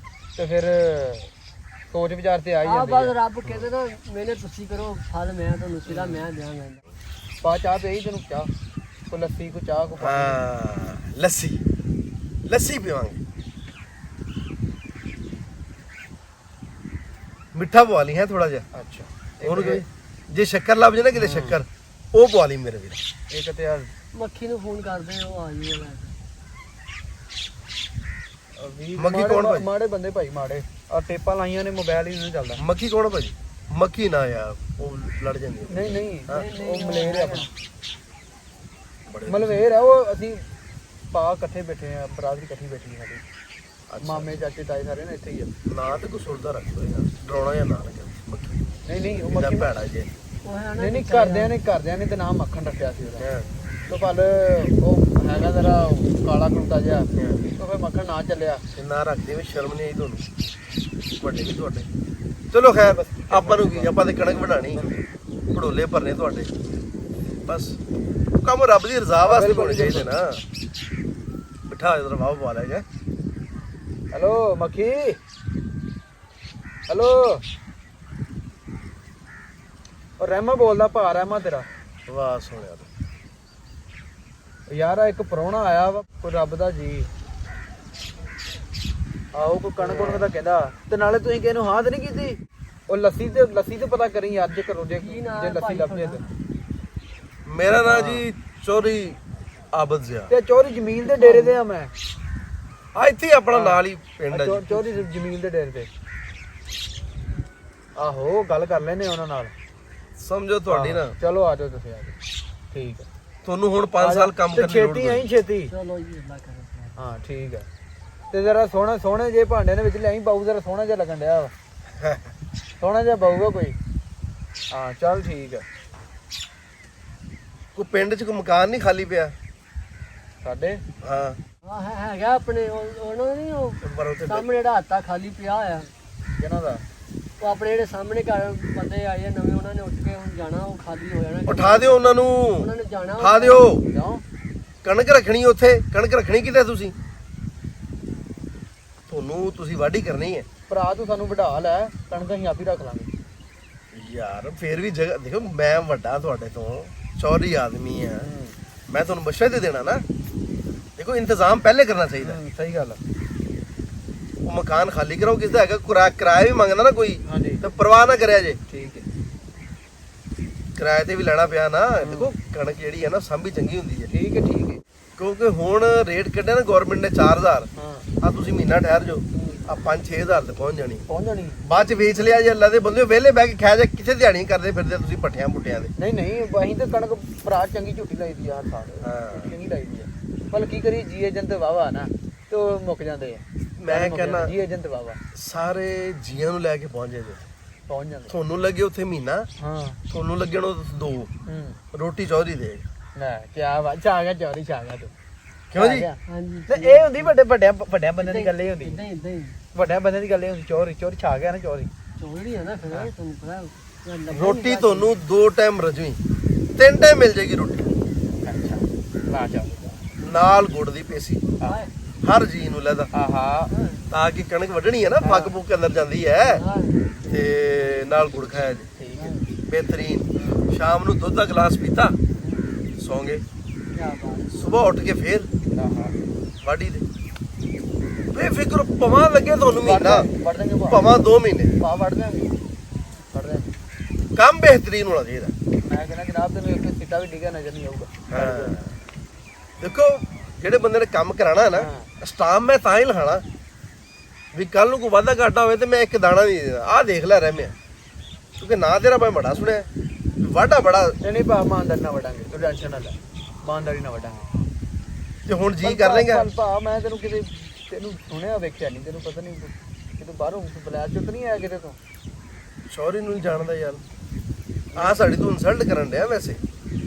ਤੇ ਫਿਰ ਸੋਚ ਵਿਚਾਰ ਤੇ ਆ ਹੀ ਆ ਜਾਂਦੀ ਬਸ ਹੈ ਰੱਬ ਕਹਿੰਦੇ ਨਾ ਮੈਨੇ ਤੁਸੀਂ ਕਰੋ ਫਲ ਮੈਂ ਤੁਹਾਨੂੰ ਸਿਰਾ ਮੈਂ ਦਿਆਂਗਾ ਪਾ ਚਾਹ ਪਈ ਤੈਨੂੰ ਚਾਹ ਕੋ ਲੱਸੀ ਕੋ ਚਾਹ ਕੋ ਪਾਣੀ ਹਾਂ ਲੱਸੀ ਪੀਵਾਂਗੇ ਮਿੱਠਾ ਪਵਾ ਲਈ ਹੈ ਥੋੜਾ ਜਿਹਾ ਅੱਛਾ ਹੋਰ ਕੋਈ ਜੇ ਸ਼ੱਕਰ ਲੱਭ ਜੇ ਨਾ ਕਿਤੇ ਸ਼ੱਕਰ ਉਹ ਪਵਾ ਲਈ ਮੇਰੇ ਵੀਰ ਇੱਕ ਤੇ ਯਾਰ ਮੱਖੀ ਨੂੰ ਫੋਨ ਕਰਦੇ ਉਹ ਆ ਜਾਊਗਾ ਮੱਖੀ ਕੌਣ ਭਾਈ? ਮਾੜੇ ਬੰਦੇ ਭਾਈ ਮਾੜੇ ਆ ਟੇਪਾਂ ਲਾਈਆਂ ਨੇ ਮੋਬਾਈਲ ਹੀ ਨਹੀਂ ਚੱਲਦਾ ਮੱਖੀ ਕੌਣ ਭਾਜੀ ਮੱਖੀ ਨਾ ਯਾਰ ਉਹ ਲੜ ਜਾਂਦੀ ਹੈ। ਨਹੀਂ ਉਹ ਮਲੇਰ ਹੈ ਆਪਣਾ ਮਲਵੇਰ ਹੈ ਉਹ ਅਸੀਂ ਪਾ ਇਕੱਠੇ ਬੈਠੇ ਆ ਬਰਾਦਰੀ ਇਕੱਠੀ ਬੈਠੀ ਹੈ ਸਾਡੀ ਮਾਮੇ ਚਾਚੇ ਤਾਏ ਸਾਰੇ ਨੇ ਇੱਥੇ ਹੀ ਆ ਨਾ ਤੇ ਕੋਈ ਸੁਣਦਾ ਰੱਖੋ ਯਾਰ ਡਰਾਉਣਾ ਜਾਂ ਨਾ ਰੱਖੋ ਮੱਖੀ ਨਹੀਂ ਉਹ ਇਹਦਾ ਮੱਖੀ ਭੈੜਾ ਜੇ ਉਹ ਹੈ ਨਾ ਨਹੀਂ ਘਰਦਿਆਂ ਨੇ ਤੇ ਨਾਮ ਮੱਖਣ ਰੱਖਿਆ ਸੀ ਉਹਦਾ ਹਾਂ ਤੋਂ ਪਲ ਉਹ ਹੈਗਾ ਜ਼ਰਾ ਕਾਲਾ ਕੁੰਟਾ ਜਿਹਾ ਤੋਂ ਫਿਰ ਮੱਖਣ ਨਾ ਚੱਲਿਆ ਤੇ ਨਾ ਰੱਖਦੇ ਵੀ ਸ਼ਰਮ ਨਹੀਂ ਆਈ ਤੁਹਾਨੂੰ ਵੱਡੇ ਵੀ ਤੁਹਾਡੇ ਚਲੋ ਖੈਰ ਆਪਾਂ ਨੂੰ ਕੀ ਆਪਾਂ ਤੇ ਕਣਕ ਵਢਾਣੀ ਭੜੋਲੇ ਭਰਨੇ ਤੁਹਾਡੇ ਬਸ ਕੰਮ ਰੱਬ ਦੀ ਰਜ਼ਾ ਵਾਸਤੇ ਹੋਣੇ ਚਾਹੀਦੇ ਨਾ ਬਿਠਾ ਜਰਾ ਵਾਹ ਪਵਾ ਲੈ ਜਾ ਹੈਲੋ ਮੱਖੀ ਹੈਲੋ ਉਹ ਰਹਿਮਾ ਬੋਲਦਾ ਭਾ ਰਹਿਮਾ ਤੇਰਾ ਵਾਹ ਸੋਹਣਿਆ ਯਾਰ ਆ ਇੱਕ ਪ੍ਰਾਹੁਣਾ ਆਇਆ ਵਾ ਕੋਈ ਰੱਬ ਦਾ ਜੀ ਆਓ ਕੋਈ ਕਣਕ ਦਾ ਕਹਿੰਦਾ ਤੇ ਨਾਲੇ ਤੁਸੀਂ ਕਿਸੇ ਨੂੰ ਹਾਂ ਤੇ ਨਹੀਂ ਕੀਤੀ ਉਹ ਲੱਸੀ ਤੇ ਪਤਾ ਕਰੀ ਯਾਰ ਜੇ ਕਰੋ ਜੇ ਲੱਸੀ ਲੱਭ ਜੇ ਤੇ ਮੇਰਾ ਨਾਂ ਜੀ ਚੋਰੀ ਆਬਦ ਜ਼ਿਆ ਤੇ ਚੋਰੀ ਜ਼ਮੀਨ ਦੇ ਡੇਰੇ ਤੇ ਆ ਮੈਂ ਆ ਇੱਥੇ ਹੀ ਆਪਣਾ ਨਾਲ ਹੀ ਪਿੰਡ ਹੈ ਜੀ ਚੋਰੀ ਜ਼ਮੀਨ ਦੇ ਡੇਰੇ ਤੇ ਆਹੋ ਗੱਲ ਕਰ ਲੈਨੇ ਉਹਨਾਂ ਨਾਲ ਸਮਝੋ ਤੁਹਾਡੀ ਨਾ ਚਲੋ ਆ ਜਾਓ ਤੁਸੀਂ ਆ ਜਾਓ ਠੀਕ ਹੈ ਤੁਹਾਨੂੰ ਹੁਣ 5 ਸਾਲ ਕੰਮ ਤੇ ਕਰਨ ਦੀ ਲੋੜ ਛੇਤੀ ਆਈ ਛੇਤੀ ਚਲੋ ਜੀ ਅੱਲਾ ਕਰੇ ਹਾਂ ਠੀਕ ਹੈ ਤੇ ਜਰਾ ਸੋਹਣੇ ਜੇ ਭਾਂਡੇ ਦੇ ਵਿੱਚ ਲਿਆਈ ਬਾਊ ਜਰਾ ਸੋਹਣਾ ਜਿਹਾ ਲੱਗਣ ਡਿਆ ਵਾ ਸੋਹਣਾ ਜਿਹਾ ਬਾਊਗਾ ਕੋਈ ਹਾਂ ਚੱਲ ਠੀਕ ਹੈ ਕੋਈ ਪਿੰਡ 'ਚ ਕੋਈ ਮਕਾਨ ਨਹੀਂ ਖਾਲੀ ਪਿਆ ਸਾਡੇ ਹਾਂ ਆ ਹੈਗਾ ਆਪਣੇ ਉਹਨਾਂ ਨਹੀਂ ਉਹ ਪਰ ਉੱਥੇ ਸਾਹਮਣੇ ਜਿਹੜਾ ਹੱਤਾ ਖਾਲੀ ਪਿਆ ਹੋਇਆ ਕਿਹਨਾਂ ਦਾ ਉਹ ਆਪਣੇ ਜਿਹੜੇ ਸਾਹਮਣੇ ਘਰ ਬੰਦੇ ਆਏ ਆ ਨਵੇਂ ਉਹਨਾਂ ਨੇ ਉੱਠ ਕੇ ਹੁਣ ਜਾਣਾ ਉਹ ਖਾਲੀ ਹੋ ਜਾਣਾ ਉਠਾ ਦਿਓ ਉਹਨਾਂ ਨੂੰ ਉਹਨਾਂ ਨੇ ਜਾਣਾ ਉਠਾ ਦਿਓ ਕਿਉਂ ਕਣਕ ਰੱਖਣੀ ਉੱਥੇ ਕਣਕ ਰੱਖਣੀ ਕਿਤੇ ਤੁਸੀਂ ਤੁਸੀਂ ਵਾਢੀ ਕਰਨੀ ਹੈ ਭਰਾ ਤੂੰ ਸਾਨੂੰ ਵਢਾ ਲੈ ਕਣਕ ਅਸੀਂ ਆਪ ਹੀ ਰੱਖ ਲਾਂਗੇ ਯਾਰ ਫੇਰ ਵੀ ਜਗ੍ਹਾ ਦੇਖੋ ਮੈਂ ਵੱਡਾ ਤੁਹਾਡੇ ਤੋਂ ਚੌਧਰੀ ਆਦਮੀ ਆ ਮੈਂ ਤੁਹਾਨੂੰ ਮਸ਼ਵਰੇ ਦੇ ਦੇਣਾ ਨਾ ਦੇਖੋ ਇੰਤਜ਼ਾਮ ਪਹਿਲੇ ਕਰਨਾ ਚਾਹੀਦਾ ਸਹੀ ਗੱਲ ਆ ਉਹ ਮਕਾਨ ਖਾਲੀ ਕਰਾਓ। ਕਿਸ ਦਾ ਹੈਗਾ ਕਿਰਾਇਆ ਵੀ ਮੰਗਦਾ ਨਾ ਕੋਈ, ਹਾਂਜੀ ਤੇ ਪਰਵਾਹ ਨਾ ਕਰਿਆ ਜੇ। ਠੀਕ ਹੈ ਕਿਰਾਏ ਤੇ ਵੀ ਲੈਣਾ ਪਿਆ ਨਾ। ਦੇਖੋ ਕਣਕ ਜਿਹੜੀ ਹੈ ਨਾ ਸਾਂਭੀ ਚੰਗੀ ਹੁੰਦੀ ਹੈ, ਠੀਕ ਹੈ ਠੀਕ ਹੈ ਕਿਉਂਕਿ ਹੁਣ ਰੇਟ ਕੱਢਿਆ ਨਾ ਗਵਰਨਮੈਂਟ ਨੇ 4000। ਹਾਂ ਆ ਤੁਸੀਂ ਮਹੀਨਾ ਠਹਿਰ ਜਾਓ, ਆ 5-6 ਹਜ਼ਾਰ ਤੇ ਪਹੁੰਚ ਜਾਣੀ। ਪਹੁੰਚ ਜਾਣੀ। ਬਾਅਦ ਚ ਵੇਚ ਲਿਆ ਜੇ ਅੱਲਾ ਦੇ ਬੰਦੇ ਵਿਹਲੇ ਬਹਿ ਕੇ ਖਾ ਜਾ, ਕਿੱਥੇ ਦਿਹਾੜੀ ਕਰਦੇ ਫਿਰਦੇ ਤੁਸੀਂ ਪੱਠਿਆਂ ਪੁੱਟਿਆਂ ਦੇ। ਨਹੀਂ ਨਹੀਂ ਅਸੀਂ ਤਾਂ ਕਣਕ ਭਰਾ ਚੰਗੀ ਝੁੱਟੀ ਲਾਈਦੀ ਆ ਹਰ ਸਾਲ। ਹਾਂ। ਚੰਗੀ ਲਾਈਦੀ ਆ, ਪਰ ਕੀ ਕਰੀ ਜੀ ਏਜੰਟ ਵਾਵਾ ਨਾ ਤੇ ਉਹ ਮੁੱਕ ਜਾਂਦੇ ਆ। ਮੈਂ ਕਹਿੰਦਾ ਜੀ ਏਜੰਟ ਵਾਵਾ ਸਾਰੇ ਜੀਆਂ ਨੂੰ ਲੈ ਕੇ ਪਹੁੰਚ ਜਾਏ। ਪਹੁੰਚ ਜਾਂਦੇ। ਤੁਹਾਨੂੰ ਲੱਗੇ ਉੱਥੇ ਮਹੀਨਾ, ਹਾਂ ਤੁਹਾਨੂੰ ਲੱਗਣ ਉਹ 2 ਰੋਟੀ ਚੌਧਰੀ ਦੇ। ਲੈ ਕੀ ਬਾਤ, ਛਾ ਗਿਆ ਚੌਰੀ, ਛਾ ਗਿਆ ਤੂੰ। ਕਿਉਂ ਜੀ? ਹਾਂਜੀ ਤੇ ਇਹ ਹੁੰਦੀ ਵੱਡਿਆਂ ਬੰਦਿਆਂ ਦੀ ਗੱਲ ਇਹ ਹੁੰਦੀ। ਇਦਾਂ ਹੀ ਵੱਡਿਆਂ ਬੰਦਿਆਂ ਦੀ ਗੱਲ ਇਹ ਹੁੰਦੀ, ਚੋਰੀ ਚੋਰੀ ਛਾ ਗਿਆ ਨਾ ਚੋਰੀ। ਚੋਰੀ ਹੈ ਨਾ ਫਿਰ ਤੁਹਾਨੂੰ ਪਤਾ ਰੋਟੀ ਤੁਹਾਨੂੰ 2 ਟਾਈਮ ਰਜਵੀਂ, 3 ਟਾਈਮ ਮਿਲ ਜਾਏਗੀ ਰੋਟੀ, ਅੱਛਾ ਲਾ ਚਾ ਨਾਲ ਗੁੜ ਦੀ ਪੇਸੀ ਹਰ ਜੀ ਨੂੰ ਲੈਦਾ, ਆਹਾ ਤਾਂ ਕਿ ਕਣਕ ਵੱਢਣੀ ਹੈ ਨਾ ਫੱਕ ਫੁੱਕ ਅੰਦਰ ਜਾਂਦੀ ਹੈ, ਤੇ ਨਾਲ ਗੁੜ ਖਾਇਆ ਜੀ। ਠੀਕ ਹੈ ਬਿਹਤਰੀਨ। ਸ਼ਾਮ ਨੂੰ ਦੁੱਧ ਦਾ ਗਲਾਸ ਪੀਤਾ, ਸੌਂਗੇ। ਸਵੇਰ ਉੱਠ ਕੇ ਫੇਰ ਆਹਾ ਵਾਢੀ ਦੇ। ਬੇਫਿਕਰ ਪਵਾਂ ਲੱਗੇ ਤੁਹਾਨੂੰ ਮਹੀਨਾ, ਵੜ ਦਾਂਗੇ ਭਾ ਪਵਾਂ 2 ਮਹੀਨੇ, ਵੜ ਦਾਂਗੇ ਵੜ ਦਾਂਗੇ। ਕੰਮ ਬਿਹਤਰੀਨ ਹੋਣਾ ਚਾਹੀਦਾ। ਮੈਂ ਕਹਿੰਦਾ ਜਨਾਬ ਤੈਨੂੰ ਇੱਕ ਸਿੱਟਾ ਵੀ ਡਿੱਗਾ ਨਜ਼ਰ ਨਹੀਂ ਆਊਗਾ। ਹਾਂ ਦੇਖੋ ਜਿਹੜੇ ਬੰਦੇ ਨੇ ਕੰਮ ਕਰਾਣਾ ਹੈ ਨਾ, ਸਟਾਮ ਮੈਂ ਤਾਂ ਹੀ ਲਹਾਣਾ ਵੀ ਕੱਲ ਨੂੰ ਕੋਈ ਵਾਧਾ ਘਾਟਾ ਹੋਵੇ ਤੇ ਮੈਂ ਇੱਕ ਦਾਣਾ ਨਹੀਂ ਦੇਣਾ। ਆਹ ਦੇਖ ਲੈ ਰਹਿਮਿਆ, ਕਿਉਂਕਿ ਨਾ ਤੇਰਾ ਮੈਂ ਬੜਾ ਸੁਣਿਆ ਵਾਢਾ ਬੜਾ। ਨਹੀਂ ਭਾ ਇਮਾਨਦਾਰੀ ਨਾਲ ਵੜਾਂਗੇ, ਤੂੰ ਟੈਨਸ਼ਨ ਨਾ ਲੈ, ਇਮਾਨਦਾਰੀ ਨਾਲ ਵੜਾਂਗੇ। ਤੇ ਹੁਣ ਜੀ ਕਰ ਲੇਗਾ। ਭਾ ਮੈਂ ਤੈਨੂੰ ਕਿਤੇ ਤੈਨੂੰ ਸੁਣਿਆ ਵੇਖਿਆ ਨਹੀਂ, ਤੈਨੂੰ ਪਤਾ ਨਹੀਂ ਕਿ ਤੂੰ ਬਾਹਰੋਂ ਬਲੈਕ ਚੁੱਤ ਨਹੀਂ ਆਇਆ ਕਿਤੇ ਤੋਂ। ਸ਼ੌਰੀ ਨੂੰ ਨਹੀਂ ਜਾਣਦਾ ਯਾਰ, ਆਹ ਸਾਡੀ ਤੂੰ ਇਨਸਲਟ ਕਰਨ ਡਿਆ ਵੈਸੇ।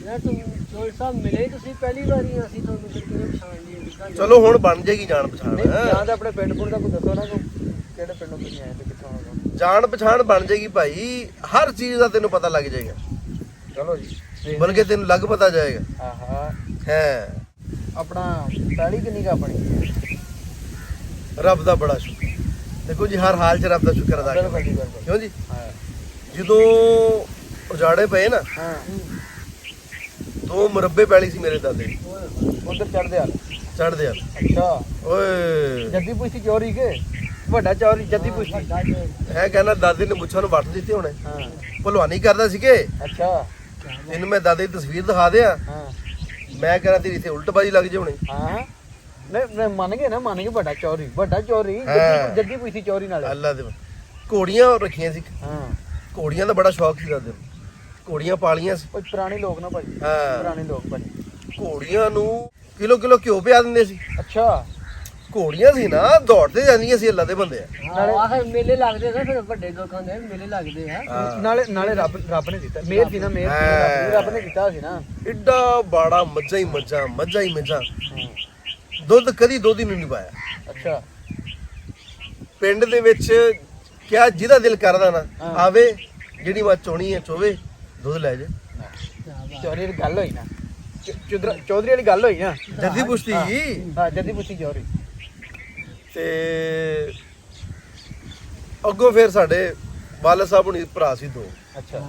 ਯਾਰ ਤੂੰ ਚੋਰ ਸਾਹਿਬ ਮਿਲੇ ਤੁਸੀਂ ਪਹਿਲੀ ਵਾਰੀ, ਅਸੀਂ ਤੁਹਾਨੂੰ ਫਿਰ ਕਿਵੇਂ ਪਛਾਣ ਲਈਏ? ਚਲੋ ਹੁਣ ਬਣ ਜਾਏਗੀ ਜਾਣ ਪਛਾਣ। ਨਹੀਂ ਜਾਂ ਤਾਂ ਆਪਣੇ ਪਿੰਡ ਪੁੰਡ ਦਾ ਕੋਈ ਦੱਸੋ ਨਾ, ਕੋਈ ਕਿਹੜੇ ਪਿੰਡੋਂ ਤੁਸੀਂ ਆਏ ਤੇ ਕਿੱਥੋਂ ਆਏ। ਜਾਣ ਪਛਾਣ ਬਣ ਜਾਏਗੀ ਭਾਈ, ਹਰ ਚੀਜ਼ ਦਾ ਤੈਨੂੰ ਪਤਾ ਲੱਗ ਜਾਏਗਾ, ਚਲੋ ਜੀ ਬਲਕਿ ਤੈਨੂੰ ਲੱਗ ਪਤਾ ਜਾਏਗਾ। ਆਹਾ ਹੈ ਆਪਣਾ ਪਹਿਲੀ ਕਿੰਨੀ ਕਾ ਆਪਣੀ? ਰੱਬ ਦਾ ਬੜਾ ਸ਼ੁਕਰ। ਦੇਖੋ ਜੀ ਹਰ ਹਾਲ 'ਚ ਰੱਬ ਦਾ ਸ਼ੁਕਰ ਅਦਾ ਕਰੋ। ਬਿਲਕੁਲ ਕਿਉਂ ਜੀ? ਹਾਂ ਜਦੋਂ ਉਜਾੜੇ ਪਏ ਨਾ, ਹਾਂ 2 ਮੁਰੱਬੇ ਪੈਲੀ ਸੀ ਮੇਰੇ ਦਾਦੇ ਦੀ, ਉਧਰ ਚੜਦੇ ਆ। ਚੜਦੇ ਆ। ਅੱਛਾ ਓਏ ਜੱਦੀ ਪੁਸ਼ਤੀ ਚੋਰੀ ਕੇ ਵੱਡਾ ਚੋਰੀ ਜੱਦੀ ਪੁਸ਼ਤੀ। ਇਹ ਕਹਿੰਦਾ ਦਾਦੇ ਨੇ ਮੁੱਛਾਂ ਨੂੰ ਵੱਟ ਦਿੱਤੇ ਹੋਣੇ, ਹਾਂ ਭਲਵਾਨੀ ਕਰਦਾ ਸੀ ਕਿ ਅੱਛਾ ਇਹਨੂੰ ਮੈਂ ਦਾਦੇ ਦੀ ਤਸਵੀਰ ਦਿਖਾ ਦਿਆਂ, ਹਾਂ ਮੈਂ ਕਹਿੰਦਾ ਤੇਰੀ ਇੱਥੇ ਉਲਟਬਾਜੀ ਲੱਗ ਜੇ ਹੋਣੀ। ਹਾਂ ਨਹੀਂ ਮੰਨ ਗਏ ਨਾ, ਮੰਨ ਗਏ ਵੱਡਾ ਚੋਰੀ, ਵੱਡਾ ਚੋਰੀ ਹਾਂ। ਜੱਦੀ ਪੁਸ਼ਤੀ ਚੋਰੀ ਨਾਲ। ਅੱਲਾ ਦੇ ਘੋੜੀਆਂ ਰੱਖੀਆਂ ਸੀ, ਹਾਂ ਘੋੜੀਆਂ ਦਾ ਬੜਾ ਸ਼ੌਕ ਸੀ ਦਾਦੇ ਨੂੰ, ਘੋੜੀਆਂ ਪਾਲੀਆਂ ਸੀ। ਉਹ ਪੁਰਾਣੇ ਲੋਕ ਨਾ ਭਾਜੀ, ਹਾਂ। ਪੁਰਾਣੇ ਲੋਕ ਭਾਜੀ। ਘੋੜੀਆਂ ਨੂੰ ਕਿਲੋ ਘਿਓ ਪਿਆ ਦਿੰਦੇ ਸੀ। ਅੱਛਾ ਘੋੜੀਆਂ ਸੀ ਨਾ, ਦੌੜਦੇ ਜਾਂਦੀਆਂ ਸੀ, ਅੱਲਾ ਦੇ ਬੰਦੇ ਆ। ਆਹ ਮੇਲੇ ਲੱਗਦੇ ਨਾ ਫਿਰ ਵੱਡੇ ਲੋਕਾਂ ਦੇ ਮੇਲੇ ਲੱਗਦੇ ਆ। ਨਾਲੇ ਰੱਬ ਨੇ ਦਿੱਤਾ ਮਿਹਰ ਸੀ ਨਾ, ਮਿਹਰ ਸੀ ਰੱਬ ਨੇ ਦਿੱਤਾ ਸੀ ਨਾ। ਏਡਾ ਬਾੜਾ ਮੱਝਾਂ ਹੀ ਮੱਝਾਂ, ਮੱਝਾਂ ਹੀ ਮੱਝਾਂ, ਦੁੱਧ ਕਦੀ ਦੁੱਧ ਹੀ ਨਹੀਂ ਪਾਇਆ। ਅੱਛਾ ਪਿੰਡ ਦੇ ਵਿੱਚ ਕਿਆ ਜਿਹਦਾ ਦਿਲ ਕਰਦਾ ਨਾ ਹਾਂ। ਆਵੇ, ਜਿਹੜੀ ਮੱਝ ਚੋਣੀ ਹੈ ਚੋਵੇ, ਦੁੱਧ ਲੈ ਜੇ। ਚੋਰੀ ਦੀ ਗੱਲ ਹੋਈ ਨਾ, ਚੌਧਰੀ ਵਾਲੀ ਗੱਲ ਹੋਈ ਨਾ। ਜੱਦੀ ਪੁਸ਼ਤੀ ਹਾਂ। ਜੀ। ਹਾਂ ਜੱਦੀ ਪੁਸ਼ਤੀ ਚੋਰੀ। ਤੇ ਅੱਗੋਂ ਫਿਰ ਸਾਡੇ ਬਾਲਾ ਸਾਹਿਬ ਹੁਣੀ ਭਰਾ ਸੀ 2, ਅੱਛਾ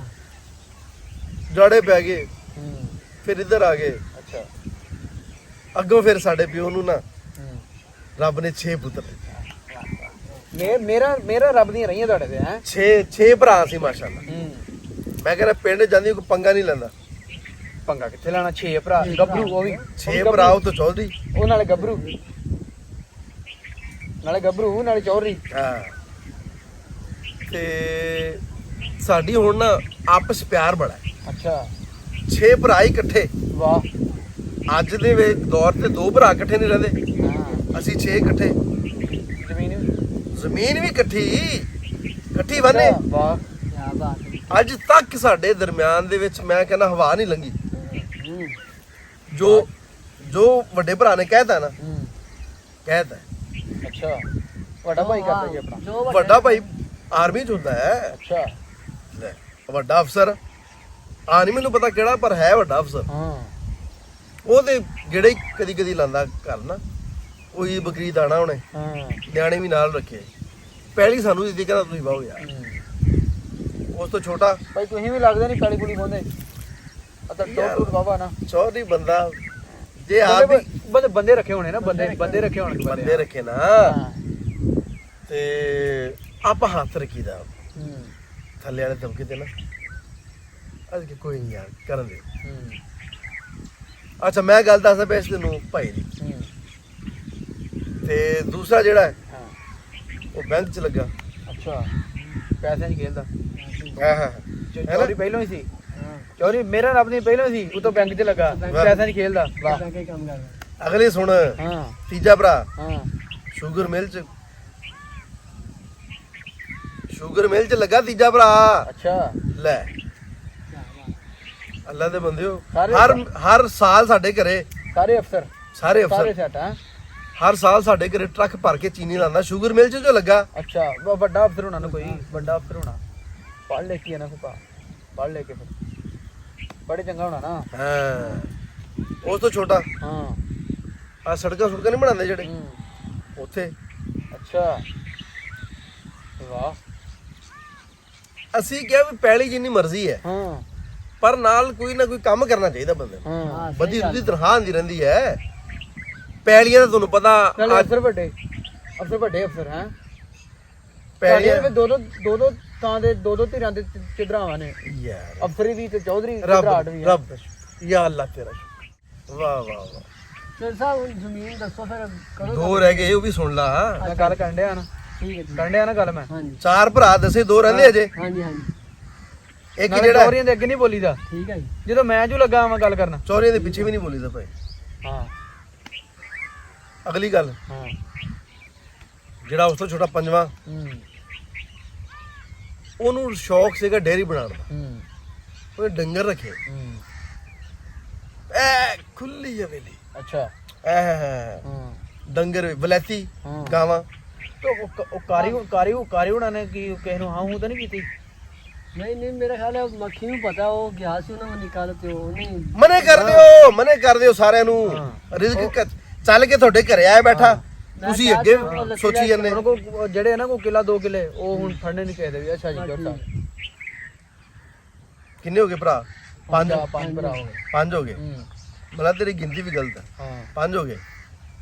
ਜਾੜੇ ਪੈ ਗਏ, ਹੂੰ ਫਿਰ ਇੱਧਰ ਆ ਗਏ। ਅੱਛਾ ਅੱਗੋਂ ਫਿਰ ਸਾਡੇ ਪਿਓ ਨੂੰ ਨਾ ਹੂੰ ਰੱਬ ਨੇ 6 ਪੁੱਤਰ, ਮੇਰਾ ਰੱਬ ਦੀਆਂ ਰਹੀਆਂ ਤੁਹਾਡੇ ਤੇ ਹੈ। 6 ਭਰਾ ਸੀ ਮਾਸ਼ਾਅੱਲਾ। ਹੂੰ ਮੈਂ ਕਹਿੰਦਾ ਪਿੰਡ ਜਾਂਦੀ ਕੋਈ ਪੰਗਾ ਨਹੀਂ ਲੈਂਦਾ। ਪੰਗਾ ਕਿੱਥੇ ਲੈਣਾ? 6 ਭਰਾ ਗੱਭਰੂ, ਉਹ ਵੀ 6 ਭਰਾ ਉਹ ਤੋਂ ਚੌਧਰੀ। ਉਹ ਨਾਲੇ ਗੱਭਰੂ, ਨਾਲੇ ਚੌਧਰੀ। ਹਾਂ ਤੇ ਸਾਡੀ ਹੁਣ ਨਾ ਆਪਸ ਪਿਆਰ ਬੜਾ ਹੈ। ਅੱਛਾ 6 ਭਰਾ ਹੀ ਇਕੱਠੇ। ਵਾਹ ਅੱਜ ਦੇ ਵਿੱਚ ਦੌਰ ਤੇ 2 ਭਰਾ ਇਕੱਠੇ ਨਹੀਂ ਰਹਿੰਦੇ, ਹਾਂ ਅਸੀਂ 6 ਇਕੱਠੇ। ਜ਼ਮੀਨ ਜ਼ਮੀਨ ਵੀ ਇਕੱਠੀ ਬੰਨੇ। ਵਾਹ ਕਿਆ ਬਾਤ ਹੈ। ਅੱਜ ਤੱਕ ਸਾਡੇ ਦਰਮਿਆਨ ਦੇ ਵਿੱਚ ਮੈਂ ਕਹਿੰਦਾ ਹਵਾ ਨਹੀਂ ਲੰਗੀ। ਜੋ ਵੱਡੇ ਭਰਾ ਨੇ ਕਹਿਤਾ ਨਾ, ਹੂੰ ਕਹਿਤਾ। ਅੱਛਾ ਵੱਡਾ ਭਾਈ ਕਰਦਾ ਜੀ ਆਪਣਾ। ਜੋ ਵੱਡਾ ਭਾਈ ਆਰਮੀ ਚ ਹੁੰਦਾ ਹੈ। ਅੱਛਾ ਲੈ, ਵੱਡਾ ਅਫਸਰ ਆ ਨਹੀਂ ਮੈਨੂੰ ਪਤਾ ਕਿਹੜਾ, ਪਰ ਹੈ ਵੱਡਾ ਅਫਸਰ। ਹਾਂ ਉਹਦੇ ਜਿਹੜੇ ਕਦੀ ਕਦੀ ਲਾਂਦਾ ਘਰ ਨਾ, ਉਹੀ ਬਕਰੀ ਦਾਣਾ ਉਹਨੇ, ਹਾਂ ਨਿਆਣੇ ਵੀ ਨਾਲ ਰੱਖੇ। ਪਹਿਲੀ ਸਾਨੂੰ ਦਿੱਤੀ, ਕਹਿੰਦਾ ਤੁਸੀਂ ਬਾਹੋ ਯਾਰ। ਉਸ ਤੋਂ ਛੋਟਾ ਭਾਈ ਤੁਸੀਂ ਵੀ ਲੱਗਦੇ ਨਹੀਂ ਪੈਲੀ ਪੁਲੀ ਬੋਂਦੇ ਤਾਂ ਟੋਟ ਬਾਬਾ ਨਾ। ਚੌਧਰੀ ਬੰਦਾ ਜੇ ਆਪ ਹੀ ਬੰਦੇ ਰੱਖੇ ਹੋਣੇ ਨਾ, ਬੰਦੇ ਰੱਖੇ ਹੋਣਗੇ ਬੰਦੇ ਰੱਖੇ ਨਾ, ਹਾਂ ਤੇ ਆਪਾਂ ਹੱਥ ਰੱਖੀਦਾ ਹੂੰ ਥੱਲੇ ਵਾਲੇ ਦਬਕੇ ਤੇ ਨਾ ਅੱਜ ਕਿ ਕੋਈ ਨਹੀਂ ਯਾਰ ਕਰਨ ਦੇ। ਹੂੰ ਅੱਛਾ ਮੈਂ ਗੱਲ ਦੱਸਦਾ ਪਿਆ ਸੀ ਤੈਨੂੰ ਭਾਈ ਦੀ। ਹੂੰ ਤੇ ਦੂਸਰਾ ਜਿਹੜਾ ਹੈ ਹਾਂ ਉਹ ਬੈਂਕ 'ਚ ਲੱਗਾ। ਅੱਛਾ ਪੈਸੇ ਨਹੀਂ ਖੇਲਦਾ ਹਾਂ ਹਾਂ ਚੋਰੀ ਪਹਿਲਾਂ ਹੀ ਸੀ ਚੋਰੀ ਮੇਰਾ ਰੱਬ ਨਹੀਂ ਪਹਿਲਾਂ ਸੀ ਉਹ ਤਾਂ ਬੈਂਕ 'ਚ ਲੱਗਾ ਪੈਸਾ ਨਹੀਂ ਖੇਲਦਾ ਵਾਹ ਕੇ ਕੰਮ ਕਰਦਾ। ਅਗਲੇ ਸੁਣ ਹਾਂ ਤੀਜਾ ਭਰਾ ਹਾਂ ਸ਼ੂਗਰ ਮਿਲ 'ਚ ਲੱਗਾ ਤੀਜਾ ਭਰਾ। ਅੱਛਾ ਲੈ ਅੱਲਾ ਦੇ ਬੰਦਿਓ ਸਾਰੇ ਹਰ ਸਾਲ ਸਾਡੇ ਘਰੇ ਸਾਰੇ ਅਫਸਰ ਸਾਰੇ ਸਾਰੇ ਅਫਸਰ ਸੈਟ ਹਾਂ ਹਰ ਸਾਲ ਸਾਡੇ ਘਰੇ ਟਰੱਕ ਭਰ ਕੇ ਚੀਨੀ ਲਾਉਂਦਾ ਸ਼ੂਗਰ ਮਿਲ 'ਚ ਜੋ ਲੱਗਾ। ਅੱਛਾ ਵੱਡਾ ਅਫਸਰ ਹੋਣਾ ਨਾ ਕੋਈ ਵੱਡਾ ਅਫਸਰ ਹੋਣਾ ਪੜ੍ਹ ਲੈ ਕੇ ਨਾ ਫਿਰ ਪੜ੍ਹ ਲੈ ਕੇ ਫਿਰ ਬੜੇ ਚੰਗਾ ਹੋਣਾ ਨਾ ਹਾਂ ਉਸ ਤੋਂ ਛੋਟਾ ਹਾਂ ਆ ਸੜਕਾਂ ਨਹੀਂ ਬਣਾਉਂਦੇ ਜਿਹੜੇ ਹੂੰ ਉੱਥੇ ਅੱਛਾ ਵਾਹ ਅਸੀਂ ਕਿਹਾ ਵੀ ਪੈਲੀ ਜਿੰਨੀ ਮਰਜ਼ੀ ਹੈ ਹਾਂ ਪਰ ਨਾਲ ਕੋਈ ਨਾ ਕੋਈ ਕੰਮ ਕਰਨਾ ਚਾਹੀਦਾ ਬੰਦੇ ਨੂੰ। ਹਾਂ ਬੰਦੀ ਉਹਦੀ ਤਨਖਾਹ ਆਉਂਦੀ ਰਹਿੰਦੀ ਹੈ। ਪੈਲੀਆਂ ਦਾ ਤੁਹਾਨੂੰ ਪਤਾ ਨਾਲੇ ਅਫਸਰ ਵੱਡੇ ਅਫਸਰ ਹੈ ਪੈਲੀਆਂ ਦੋ ਤਾਂ ਦੇ ਦੋ ਧਿਰਾਂ ਦੇ ਚਿਦਰਾਵਾਂ ਨੇ ਯਾਰ ਅਫਸਰੀ ਵੀ ਤੇ ਚੌਧਰੀ ਰੱਬ ਚਿਦਰਾਟ ਵੀ ਰੱਬ ਯਾ ਅੱਲਾ ਤੇਰਾ ਸ਼ੁਕਰ। ਵਾਹ ਵਾਹ ਵਾਹ ਸਰ ਸਾਹਿਬ ਜ਼ਮੀਨ ਦੱਸੋ ਫਿਰ ਕਰੋ। ਦੋ ਰਹਿ ਗਏ ਉਹ ਵੀ ਸੁਣ ਲਾ। ਮੈਂ ਗੱਲ ਕਰਨ ਡਿਆ ਨਾ ਠੀਕ ਹੈ ਜੀ। ਕਰਨ ਡਿਆ ਨਾ ਗੱਲ ਮੈਂ ਹਾਂਜੀ ਚਾਰ ਭਰਾ ਦੱਸੇ ਦੋ ਰਹਿੰਦੇ ਅਜੇ। ਹਾਂਜੀ ਹਾਂਜੀ ਇੱਕ ਨਾਲੇ ਜਿਹੜਾ ਚੌਰੀਆਂ ਦੇ ਅੱਗੇ ਨਹੀਂ ਬੋਲੀਦਾ ਠੀਕ ਹੈ ਜੀ। ਜਦੋਂ ਮੈਂ ਜੂ ਲੱਗਾ ਮੈਂ ਗੱਲ ਕਰਨ ਚੌਰੀਆਂ ਦੇ ਪਿੱਛੇ ਵੀ ਨਹੀਂ ਬੋਲੀਦਾ ਭਾਈ। ਹਾਂ ਅਗਲੀ ਗੱਲ ਹਾਂ ਜਿਹੜਾ ਉਸ ਤੋਂ ਛੋਟਾ ਪੰਜਵਾਂ ਹੂੰ ਉਹਨੂੰ ਸ਼ੌਕ ਸੀਗਾ ਡੇਅਰੀ ਬਣਾਉਣ ਦਾ। ਹੂੰ ਉਹਨੇ ਡੰਗਰ ਰੱਖੇ ਹੂੰ ਐ ਖੁੱਲੀ ਹਵੇਲੀ ਅੱਛਾ ਐ ਹਾਂ ਡੰਗਰ ਵਲੈਤੀ ਹਾਂ ਗਾਵਾਂ। ਤੋ ਉਹ ਕਾਰੀ ਹੋਣਾ ਨੇ ਕਿ ਕਿਸੇ ਨੂੰ ਹਾਂ ਹੂੰ ਤਾਂ ਨਹੀਂ ਕੀਤੀ ਨਹੀਂ ਮੇਰਾ ਖਿਆਲ ਹੈ ਮੱਖੀ ਨੂੰ ਪਤਾ ਉਹ ਗਿਆ ਸੀ ਉਹਨਾਂ ਨੂੰ ਨਿਕਾਲ ਤੇ ਉਹ ਨਹੀਂ ਮਨੇ ਕਰ ਦਿਓ ਸਾਰਿਆਂ ਨੂੰ। ਰਿਜ਼ਕ ਚੱਲ ਕੇ ਤੁਹਾਡੇ ਘਰੇ ਆਇਆ ਬੈਠਾ ਤੁਸੀਂ ਅੱਗੇ ਸੋਚੀ ਜਾਂਦੇ। ਉਹਨਾਂ ਕੋ ਜਿਹੜੇ ਨਾ ਕੋ ਕਿਲਾ 2 ਕਿਲੇ ਉਹ ਹੁਣ ਫੜਨੇ ਨਹੀਂ ਚਾਹੀਦੇ ਵੀ ਅੱਛਾ ਜੀ ਚੌਥਾ ਕਿੰਨੇ ਹੋ ਗਏ ਭਰਾ? ਪੰਜ ਪੰਜ ਭਰਾ ਹੋ ਗਏ ਪੰਜ ਹੋ ਗਏ। ਹੂੰ ਮਤਲਬ ਤੇਰੀ ਗਿਣਤੀ ਵੀ ਗਲਤ ਹੈ। ਹਾਂ ਪੰਜ ਹੋ ਗਏ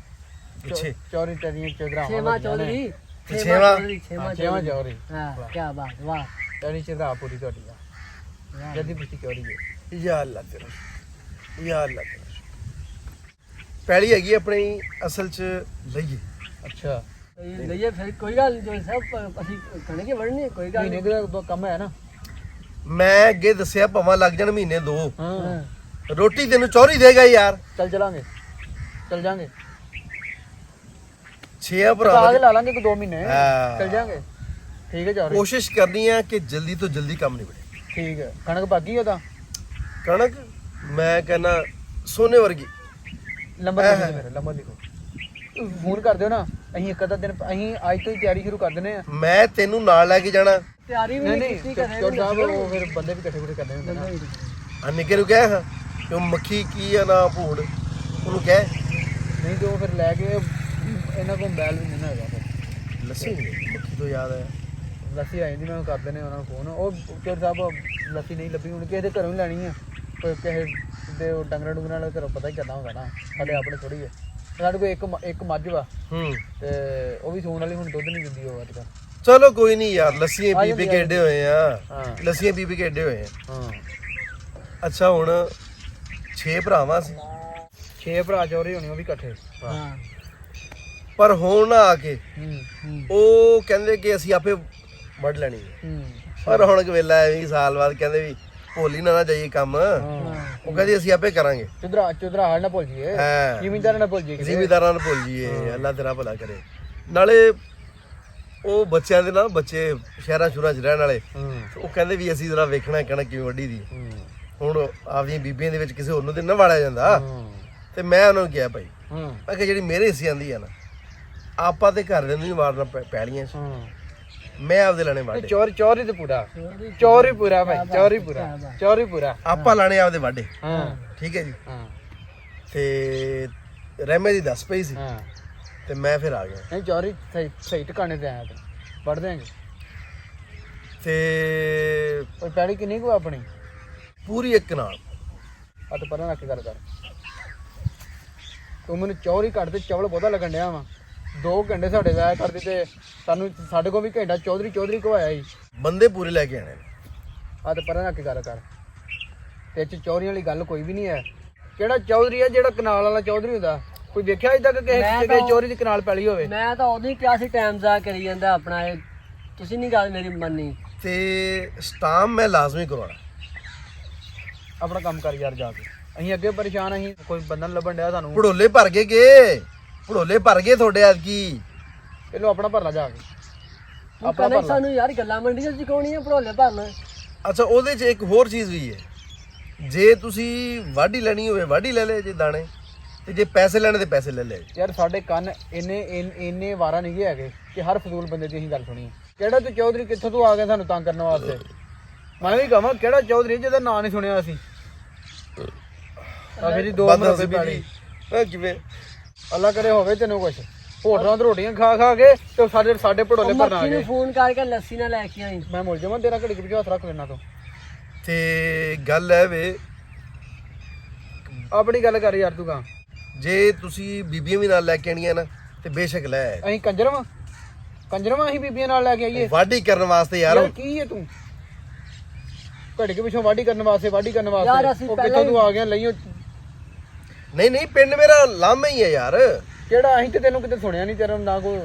ਪਿੱਛੇ ਚੌਰੀ ਤਰੀਆਂ ਚਿਦਰਾ ਛੇਵਾਂ ਚੌਧਰੀ ਛੇਵਾਂ ਚੌਰੀ ਹਾਂ ਕੀ ਬਾਤ ਵਾਹ ਤੇਰੀ ਚਿਦਰਾ ਪੂਰੀ ਤੁਹਾਡੀ ਆ ਜਦੀ ਪੁੱਛੀ ਚੌਰੀ ਹੈ ਯਾ ਅੱਲਾ ਤੇਰਾ ਸ਼ੁਕਰ, ਯਾ ਅੱਲਾ ਤੇਰਾ ਸ਼ੁਕਰ। ਪੈਲੀ ਹੈਗੀ ਆਪਣੀ ਅਸਲ ਚ ਲਈਏ। ਅੱਛਾ ਲਈਏ ਫਿਰ ਕੋਈ ਗੱਲ ਨਹੀਂ ਜੋ ਸਭ ਅਸੀਂ ਕਣਕੇ ਵੜਨੀ ਕੋਈ ਗੱਲ ਮਹੀਨੇ ਨਹੀਂ। ਦਾ ਕੰਮ ਹੈ ਨਾ ਮੈਂ ਅੱਗੇ ਦੱਸਿਆ ਭਾਵੇਂ ਲੱਗ ਜਾਣ ਮਹੀਨੇ 2 ਹਾਂ ਰੋਟੀ ਤੈਨੂੰ ਚੌਰੀ ਦੇਗਾ ਯਾਰ। ਚੱਲ ਚਲਾਂਗੇ ਚੱਲ ਜਾਾਂਗੇ 6 ਭਰਾ ਆਗੇ ਲਾ ਲਾਂਗੇ 2 ਮਹੀਨੇ ਹਾਂ। ਚੱਲ ਜਾਾਂਗੇ ਠੀਕ ਹੈ ਚੌਰੀ ਕੋਸ਼ਿਸ਼ ਕਰਨੀ ਹੈ ਕਿ ਜਲਦੀ ਤੋਂ ਜਲਦੀ ਕੰਮ ਨਿਬੜੇ। ਠੀਕ ਹੈ ਕਣਕ ਬਾਗੀ ਉਹਦਾ ਕਣਕ ਮੈਂ ਕਹਿੰਦਾ ਸੋਨੇ ਵਰਗੀ। ਨੰਬਰ ਲਿਖੋ ਮੇਰਾ ਨੰਬਰ ਲਿਖੋ ਫੋਨ ਕਰ ਦਿਓ ਨਾ ਅਸੀਂ ਇੱਕ ਅੱਧਾ ਦਿਨ ਅਸੀਂ ਅੱਜ ਤੋਂ ਹੀ ਤਿਆਰੀ ਸ਼ੁਰੂ ਕਰ ਦਿੰਦੇ ਆ ਮੈਂ ਤੈਨੂੰ ਨਾਲ ਲੈ ਕੇ ਜਾਣਾ। ਤਿਆਰੀ ਵੀ ਨਹੀਂ ਨਹੀਂ ਨਹੀਂ ਕੀਤੀ ਕਰੇ ਚੌਰ ਸਾਹਿਬ ਉਹ ਫਿਰ ਬੰਦੇ ਵੀ ਇਕੱਠੇ ਕਰਨੇ ਹੁੰਦੇ ਨਾ ਆ ਨਿੱਕੇ ਨੂੰ ਕਹਿ ਹਾਂ ਕਿ ਉਹ ਮੱਖੀ ਕੀ ਆ ਨਾ ਭੂੜ ਉਹਨੂੰ ਕਹਿ ਨਹੀਂ ਤੇ ਉਹ ਫਿਰ ਲੈ ਕੇ ਇਹਨਾਂ ਕੋਲ ਬੈਲ ਵੀ ਨਹੀਂ ਨਾ ਹੈਗਾ ਫਿਰ ਲੱਸੀ ਮੱਖੀ ਤੋਂ ਯਾਦ ਆਇਆ ਲੱਸੀ ਆਈ ਦੀ ਮੈਂ ਕਰ ਦਿੰਦੇ ਉਹਨਾਂ ਨੂੰ ਫੋਨ ਉਹ ਚੌਰ ਸਾਹਿਬ ਲੱਸੀ ਨਹੀਂ ਲੱਭੀ ਹੁਣ ਕਿਸੇ ਦੇ ਘਰੋਂ ਹੀ ਲੈਣੀ ਆ ਕੋਈ ਕਿਸੇ ਦੇ ਡੰਗਰਾਂ ਡੁੰਗਰਾਂ ਨਾਲ ਘਰੋਂ ਪਤਾ ਹੀ ਕਰਨਾ ਹੁੰਦਾ ਨਾ ਸਾਡੇ ਆਪਣੇ ਥੋੜੀ ਹੈ ਸਾਡੇ ਕੋਲ ਇੱਕ ਮੱਝ ਵਾ ਤੇ ਉਹ ਵੀ ਸੂਣ ਵਾਲੀ ਹੁਣ ਦੁੱਧ ਨਹੀਂ ਦਿੰਦੀ ਉਹ ਅੱਜ ਕੱਲ੍ਹ ਚਲੋ ਕੋਈ ਨਹੀਂ ਯਾਰ ਲੱਸੀਆਂ ਪੀ ਪੀ ਕੇ ਏਡੇ ਹੋਏ ਆ ਹਾਂ ਲੱਸੀਆਂ ਪੀ ਪੀ ਕੇ ਏਡੇ ਹੋਏ ਆ। ਹਾਂ ਅੱਛਾ ਹੁਣ 6 ਭਰਾਵਾਂ ਸੀ 6 ਭਰਾ ਚੋਰੀ ਹੋਣੀ ਉਹ ਵੀ ਇਕੱਠੇ ਹਾਂ ਪਰ ਹੁਣ ਆ ਕੇ ਹੂੰ ਉਹ ਕਹਿੰਦੇ ਕਿ ਅਸੀਂ ਆਪੇ ਵੱਢ ਲੈਣੀ ਹੈ। ਹੂੰ ਪਰ ਹੁਣ ਕਵੇਲਾ ਐਵੇਂ ਸਾਲ ਬਾਅਦ ਕਹਿੰਦੇ ਵੀ ਭੋਲੀ ਨਾ ਜਾਈਏ ਕੰਮ। ਉਹ ਕਹਿੰਦੇ ਅਸੀਂ ਆਪੇ ਕਰਾਂਗੇ। ਚੁਦਰਾ ਹਾਲ ਨਾ ਭੁੱਲ ਜੀਏ ਹਾਂ ਜ਼ਿਮੀਂਦਾਰਾਂ ਨਾ ਭੁੱਲ ਜੀਏ ਜ਼ਿਮੀਦਾਰਾਂ ਨੂੰ ਭੁੱਲ ਜੀਏ। ਅੱਲਾ ਤੇਰਾ ਭਲਾ ਕਰੇ। ਨਾਲੇ ਉਹ ਬੱਚਿਆਂ ਦੇ ਨਾਲ ਬੱਚੇ ਸ਼ਹਿਰਾਂ ਸ਼ੁਰਾਂ 'ਚ ਰਹਿਣ ਵਾਲੇ ਉਹ ਕਹਿੰਦੇ ਵੀ ਅਸੀਂ ਜਰਾ ਵੇਖਣਾ ਕਣਕ ਕਿਵੇਂ ਵੱਢੀ ਦੀ। ਹੁਣ ਆਪਦੀਆਂ ਬੀਬੀਆਂ ਦੇ ਵਿੱਚ ਕਿਸੇ ਹੋਰ ਨੂੰ ਤੇ ਨਾ ਵਾੜਿਆ ਜਾਂਦਾ। ਤੇ ਮੈਂ ਉਹਨਾਂ ਨੂੰ ਕਿਹਾ ਭਾਈ ਮੈਂ ਕਿਹਾ ਜਿਹੜੀ ਮੇਰੇ ਹਿੱਸੇ ਆਂਦੀ ਆ ਨਾ ਆਪਾਂ ਤੇ ਘਰ ਦੇ ਨੂੰ ਹੀ ਮਾਰਨਾ ਪੈਲੀਆਂ 'ਚ ਮੈਂ ਆਪਦੇ ਲਾਣੇ ਵਾਢੇ। ਚੋਰੀ ਤੇ ਪੂਰਾ ਚੋਰੀ ਪੂਰਾ ਭਾਈ ਚੋਰੀ ਪੂਰਾ ਆਪਾਂ ਲਾਣੇ ਆਪਦੇ ਵਾਢੇ। ਹਾਂ ਠੀਕ ਹੈ ਜੀ। ਹਾਂ ਤੇ ਰਹਿਮੇ ਦੀ ਦੱਸ ਪਈ ਸੀ ਹਾਂ ਤੇ ਮੈਂ ਫਿਰ ਆ ਗਿਆ। ਨਹੀਂ ਚੋਰੀ ਸਹੀ ਟਿਕਾਣੇ ਤੇ ਆਇਆ ਤੇ ਵੱਢ ਦੇਂਗੇ। ਤੇ ਉਹ ਪੈੜੀ ਕਿੰਨੀ ਕੁ ਆਪਣੀ ਪੂਰੀ ਇੱਕ ਨਾਲ ਆ ਤੇ ਪਰਾਂ ਰੱਖ ਕੇ ਗੱਲ ਕਰ ਤੂੰ ਮੈਨੂੰ ਚੌਰੀ ਕੱਢ ਤੇ ਚਵਲ ਬਹੁਤਾ ਲੱਗਣ ਡਿਆ ਵਾ 2 ਘੰਟੇ ਸਾਡੇ ਜ਼ਾਇਆ ਕਰਦੇ ਤੇ ਸਾਨੂੰ ਸਾਡੇ ਕੋਲ ਵੀ ਘੰਟਾ ਚੌਧਰੀ ਘਵਾਇਆ ਸੀ। ਬੰਦੇ ਪੂਰੇ ਲੈ ਕੇ ਆਣੇ ਨੇ। ਆ ਤੇ ਪਰਾਂ ਰੱਖ ਕੇ ਗੱਲ ਕਰ, ਤੇ ਚ ਚੌਧਰੀ ਵਾਲੀ ਗੱਲ ਕੋਈ ਵੀ ਨਹੀਂ ਹੈ। ਕਿਹੜਾ ਚੌਧਰੀ ਹੈ ਜਿਹੜਾ ਕਨਾਲ ਵਾਲਾ ਚੌਧਰੀ ਹੁੰਦਾ? ਕੋਈ ਵੇਖਿਆ ਅਜੇ ਤੱਕ ਕਿਸੇ ਚੌਧਰੀ ਦੀ ਕਨਾਲ ਪੈਲੀ ਹੋਵੇ? ਮੈਂ ਤਾਂ ਉਦੋਂ ਹੀ ਕਿਹਾ ਸੀ ਟਾਈਮ ਜ਼ਾਇਆ ਕਰੀ ਜਾਂਦਾ ਆਪਣਾ, ਇਹ ਤੁਸੀਂ ਨਹੀਂ ਗੱਲ ਮੇਰੀ ਮੰਨੀ। ਤੇ ਸਟਾਮ ਮੈਂ ਲਾਜ਼ਮੀ ਕਰਵਾਉਣਾ। ਆਪਣਾ ਕੰਮ ਕਰ ਯਾਰ ਜਾ ਕੇ, ਅਸੀਂ ਅੱਗੇ ਪਰੇਸ਼ਾਨ, ਅਸੀਂ ਕੋਈ ਬੰਦਾ ਨੀ ਲੱਭਣ ਡਿਆ ਸਾਨੂੰ। ਭੜੋਲੇ ਭਰ ਗਏ ਭੜੋਲੇ ਭਰ ਗਏ ਤੁਹਾਡੇ ਐਤਕੀ। ਇਹਨੂੰ ਆਪਣਾ ਭਰ ਲਾ ਜਾ ਕੇ, ਆਪਣਾ ਆਪਣਾ ਭਰ ਲਾ। ਸਾਨੂੰ ਯਾਰ ਗੱਲਾਂ ਮੰਡੀਆਂ ਚ ਕੋਣੀਆਂ ਭੜੋਲੇ ਭਰਨਾ। ਅੱਛਾ ਉਹਦੇ 'ਚ ਇੱਕ ਹੋਰ ਚੀਜ਼ ਵੀ ਹੈ, ਜੇ ਤੁਸੀਂ ਵਾਢੀ ਲੈਣੀ ਹੋਵੇ ਵਾਢੀ ਲੈ ਲੈ ਜੇ ਦਾਣੇ, ਤੇ ਜੇ ਪੈਸੇ ਲੈਣੇ ਤੇ ਪੈਸੇ ਲੈ ਲੈ। ਯਾਰ ਸਾਡੇ ਕੰਨ ਇੰਨੇ ਵਾਰਾ ਨਹੀਂ ਗਏ ਹੈਗੇ ਕਿ ਹਰ ਫਜ਼ੂਲ ਬੰਦੇ ਦੀ ਅਸੀਂ ਗੱਲ ਸੁਣੀ। ਕਿਹੜਾ ਤੂੰ ਚੌਧਰੀ, ਕਿੱਥੋਂ ਤੂੰ ਆ ਗਿਆ ਸਾਨੂੰ ਤੰਗ ਕਰਨ ਵਾਸਤੇ? ਮੈਂ ਵੀ ਕਹਾਂ ਕਿਹੜਾ ਚੌਧਰੀ ਜਿਹਦਾ ਨਾਂ ਨਹੀਂ ਸੁਣਿਆ ਅਸੀਂ। ਆ ਮੇਰੀ 2 ਮਰਬੇ ਪੈਲੀ ਕਿਵੇਂ ਅੱਲਾ ਕਰੇ ਹੋਵੇ ਤੈਨੂੰ ਕੁਛ, ਹੋਟਲਾਂ ਤੇ ਰੋਟੀਆਂ ਖਾ ਕੇ ਤੇ ਸਾਡੇ ਭੜੋਲੇ ਭਰਨ ਆ ਮੱਖੀ ਨੂੰ ਗਏ। ਫੋਨ ਕਰਕੇ ਲੱਸੀ ਨਾ ਲੈ ਕੇ ਆਈ। ਮੈਂ ਮੁੜ ਜਾਵਾਂ ਤੇਰਾ ਘੜੀ ਕੇ ਪਿੱਛੇ ਹੱਥ ਰੱਖ ਲੈਣਾ ਤੂੰ। ਤੇ ਗੱਲ ਹੈ ਵੇ, ਆਪਣੀ ਗੱਲ ਕਰ ਯਾਰ ਤੂੰ ਕਾਂ। ਜੇ ਤੁਸੀਂ ਬੀਬੀਆਂ ਵੀ ਨਾਲ ਲੈ ਕੇ ਆਣੀਆਂ ਨਾ ਤੇ ਬੇਸ਼ੱਕ ਲੈ ਆਇਓ। ਅਸੀਂ ਕੰਜਰਵਾਂ ਅਸੀਂ ਬੀਬੀਆਂ ਨਾਲ ਲੈ ਕੇ ਆਈਏ? ਵਾਢੀ ਕਰਨ ਵਾਸਤੇ ਯਾਰ। ਯਾਰ ਕੀ ਹੈ ਤੂੰ ਘੜੀ ਕੇ ਪਿੱਛੋਂ ਵਾਢੀ ਕਰਨ ਵਾਸਤੇ ਯਾਰ ਅਸੀਂ ਉਹ ਪਹਿਲਾਂ ਕਿੱਥੋਂ ਤੂੰ ਆ ਗਿਆ ਲਈਓ? ਨਹੀਂ ਪਿੰਡ ਮੇਰਾ ਲਾਮਾ ਹੀ ਹੈ ਯਾਰ। ਕਿਹੜਾ? ਅਸੀਂ ਤੇ ਤੈਨੂੰ ਕਿਤੇ ਸੁਣਿਆ ਨਹੀਂ ਤੇਰਾ ਨਾ ਕੋਈ।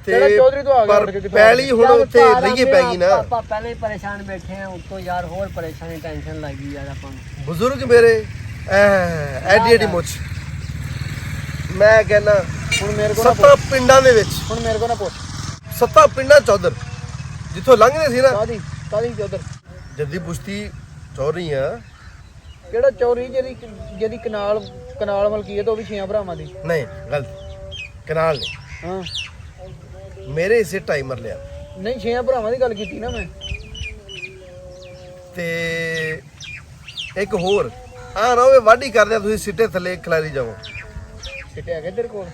ਤੇ ਕਿਹੜਾ ਚੌਧਰੀ ਤੋਂ ਆ ਗਿਆ? ਪਰ ਪੈਲੀ ਹੁਣ ਉੱਥੇ ਰਹੀਏ ਪੈ ਗਈ ਨਾ। ਆਪਾਂ ਪਹਿਲੇ ਹੀ ਪਰੇਸ਼ਾਨ ਬੈਠੇ ਆ, ਉੱਤੋਂ ਯਾਰ ਹੋਰ ਪਰੇਸ਼ਾਨੀ ਟੈਨਸ਼ਨ ਲੱਗ ਗਈ ਯਾਰ ਆਪਾਂ ਨੂੰ। ਬਜ਼ੁਰਗ ਮੇਰੇ ਐਡੀ ਮੁੱਛ, ਮੈਂ ਕਹਿੰਦਾ ਹੁਣ ਮੇਰੇ ਕੋਲ ਨਾ 7 ਪਿੰਡਾਂ ਦੇ ਵਿੱਚ, ਹੁਣ ਮੇਰੇ ਕੋਲ ਨਾ ਪੁੱਛ 7 ਪਿੰਡਾਂ ਚੌਧਰ ਜਿੱਥੋਂ ਲੰਘਦੇ ਸੀ ਨਾ, ਕਾਦੀ ਚੌਧਰ ਜੱਦੀ ਪੁਸ਼ਤੀ ਚੌਧਰੀ ਆ। ਕਿਹੜਾ ਚੌਰੀ ਜਿਹਦੀ ਕਨਾਲ ਮਲਕੀਅਤ ਉਹ ਵੀ 6 ਭਰਾਵਾਂ ਦੀ? ਨਹੀਂ ਗਲਤ, ਕਨਾਲ ਨਹੀਂ, ਹਾਂ ਮੇਰੇ ਇਸੇ ਟਾਈਮਰ ਲਿਆ। ਨਹੀਂ 6 ਭਰਾਵਾਂ ਦੀ ਗੱਲ ਕੀਤੀ ਨਾ ਮੈਂ। ਤੇ ਇੱਕ ਹੋਰ ਆ ਨਾ ਹੋਵੇ ਵਾਢੀ ਕਰਦੇ ਆ ਤੁਸੀਂ ਸਿੱਟੇ ਥੱਲੇ ਖਿਲਾਰੀ ਜਾਓ। ਸਿੱਟੇ ਹੈਗੇ ਤੇਰੇ ਕੋਲ?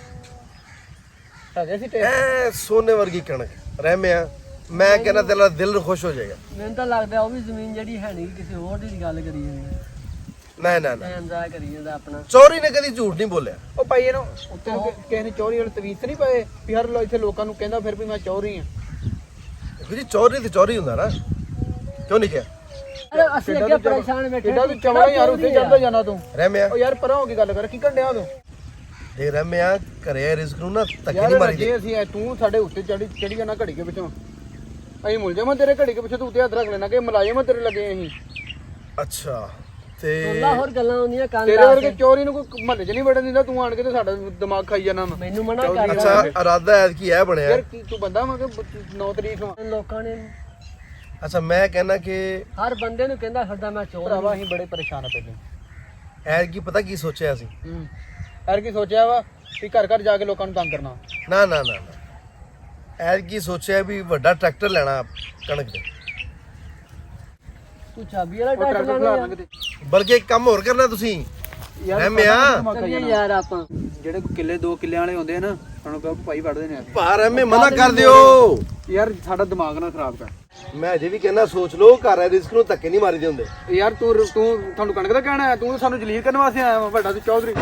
ਹੈਗੇ ਸਿੱਟੇ? ਐ ਸੋਨੇ ਵਰਗੀ ਕਣਕ ਰਹਿਮਿਆ, ਮੈਂ ਕਹਿੰਦਾ ਤੇਰਾ ਦਿਲ ਖੁਸ਼ ਹੋ ਜਾਏਗਾ। ਮੈਨੂੰ ਤਾਂ ਲੱਗਦਾ ਉਹ ਵੀ ਜ਼ਮੀਨ ਜਿਹੜੀ ਹੈ ਨਹੀਂ, ਕਿਸੇ ਹੋਰ ਦੀ ਗੱਲ ਕਰੀ ਜਾਂਦੇ, ਨਾ ਟਾਈਮ ਜ਼ਾਇਆ ਕਰੀ ਜਾਂਦਾ ਆਪਣਾ। ਚੌਰੀ ਨੇ ਕਦੀ ਝੂਠ ਨਹੀਂ ਬੋਲਿਆ। ਉਹ ਭਾਈ ਇਹਨੂੰ ਕਿਸੇ ਨੇ ਚੌਰੀ ਵਾਲੇ ਤਵੀਤ ਨਹੀਂ ਪਏ ਵੀ ਹਰ ਇੱਥੇ ਲੋਕਾਂ ਨੂੰ ਕਹਿੰਦਾ ਫਿਰ ਵੀ ਮੈਂ ਚੌਰੀ ਆ? ਦੇਖੋ ਜੀ ਚੌਰੀ ਤੇ ਚੌਰੀ ਹੁੰਦਾ ਨਾ, ਕਿਉਂ ਨਹੀਂ ਕਿਹਾ? ਅਰੇ ਅਸੀਂ ਅੱਗੇ ਪਰੇਸ਼ਾਨ ਬੈਠੇ। ਕਿੱਡਾ ਤੂੰ ਚਵੜਾ ਯਾਰ ਉੱਥੇ ਚੜਦਾ ਜਾਣਾ ਤੂੰ। ਰਹਿਮਿਆ ਉਹ ਯਾਰ ਪਰਾਂ ਹੋ ਕੇ ਗੱਲ ਕਰ, ਕੀ ਕੰਡਿਆ ਤੂੰ? ਦੇਖ ਰਹਿਮਿਆ ਘਰੇ ਰਿਸਕ ਨੂੰ ਨਾ ਧੱਕੇ ਯਾਰ ਨਹੀਂ ਮਾਰੀ ਜੇ ਅਸੀਂ ਤੂੰ ਸਾਡੇ ਉੱਤੇ ਚੜੀ ਜਾਣਾ ਘੜੀ ਕੇ ਪਿੱਛੋਂ, ਅਸੀਂ ਮੁਲਜ਼ਮ ਤੇਰੇ ਘੜੀ ਕੇ ਪਿੱਛੇ ਤੂੰ ਉੱਤੇ ਹੱਥ ਰੱਖ ਲੈਣਾ ਕਿ ਮੁਲਾਜ਼ਮ ਤੇਰੇ ਲੱਗੇ ਅਸੀਂ। ਅੱਛਾ ਤੇ ਅੱਲਾ ਹੋਰ ਗੱਲਾਂ ਹੁੰਦੀਆਂ ਕੰਨ ਤੇਰੇ ਲਾ ਵਰਗੇ ਕੇ। ਚੋਰੀ ਨੂੰ ਕੋਈ ਮਹੱਲੇ 'ਚ ਨਹੀਂ ਵੜਨ ਦਿੰਦਾ, ਤੂੰ ਆਣ ਕੇ ਤੇ ਸਾਡਾ ਦਿਮਾਗ ਖਾਈ ਜਾਣਾ ਵਾ। ਮੈਨੂੰ ਮਨਾ ਕਰ ਅੱਛਾ ਇਰਾਦਾ ਐ ਕੀ ਇਹ ਬਣਿਆ? ਯਾਰ ਕੀ ਤੂੰ ਬੰਦਾ ਵਾ ਕਿ 9 ਤਰੀਕ ਨੂੰ? ਲੋਕਾਂ ਨੇ ਅੱਛਾ ਮੈਂ ਕਹਿੰਦਾ ਕਿ ਹਰ ਬੰਦੇ ਨੂੰ ਕਹਿੰਦਾ ਫਿਰਦਾ ਮੈਂ ਚੋਰ ਭਰਾਵਾ ਅਸੀਂ ਬੜੇ ਪਰੇਸ਼ਾਨ ਆ ਪਹਿਲੇ। ਐ ਕੀ ਪਤਾ ਕੀ ਸੋਚਿਆ ਸੀ? ਯਾਰ ਕੀ ਸੋਚਿਆ ਵਾ ਵੀ ਘਰ ਘਰ ਜਾ ਕੇ ਲੋਕਾਂ ਨੂੰ ਤੰਗ ਕਰਨਾ? ਨਾ ਐ ਕੀ ਸੋਚਿਆ ਵੀ ਵੱਡਾ ਟਰੈਕਟਰ ਲੈਣਾ ਕਣਕ ਦੇ, ਤੂੰ ਚਾਬੀ ਵਾਲਾ ਉਹ ਟਰੈਕਟਰ ਟਰੈਕਟਰ ਲੈਣਾ ਖਿਲਾਰਾਂਗੇ ਤੇ ਬਲਕਿ ਇੱਕ ਕੰਮ ਹੋਰ ਕਰਨਾ ਤੁਸੀਂ। ਰਹਿਮਿਆ ਕਰੀਏ ਯਾਰ ਆਪਾਂ। ਜਿਹੜੇ ਕਿੱਲੇ 2 ਕਿੱਲਿਆਂ ਵਾਲੇ ਹੁੰਦੇ ਆ ਨਾ, ਸਾਨੂੰ ਕਹੋ ਭਾਈ ਵੜਦੇ ਨੇ। ਭਾਰ ਐਵੇਂ ਮਨਾ ਕਰ ਦਿਓ। ਯਾਰ ਸਾਡਾ ਦਿਮਾਗ ਨਾ ਖਰਾਬ ਕਰ। ਮੈਂ ਅਜੇ ਵੀ ਕਹਿੰਦਾ ਸੋਚ ਲਓ, ਘਰ ਹੈ ਰਿਸਕ ਨੂੰ ਧੱਕੇ ਨਹੀਂ ਮਾਰੀਦੇ ਹੁੰਦੇ। ਯਾਰ ਤੂੰ ਤੁਹਾਨੂੰ ਕਣਕ ਦਾ ਕਹਿਣਾ ਹੈ? ਤੂੰ ਸਾਨੂੰ ਜਲੀਲ ਕਰਨ ਵਾਸਤੇ ਆਇਆ ਵਾ ਵੱਡਾ ਤੂੰ ਚੌਧਰੀ।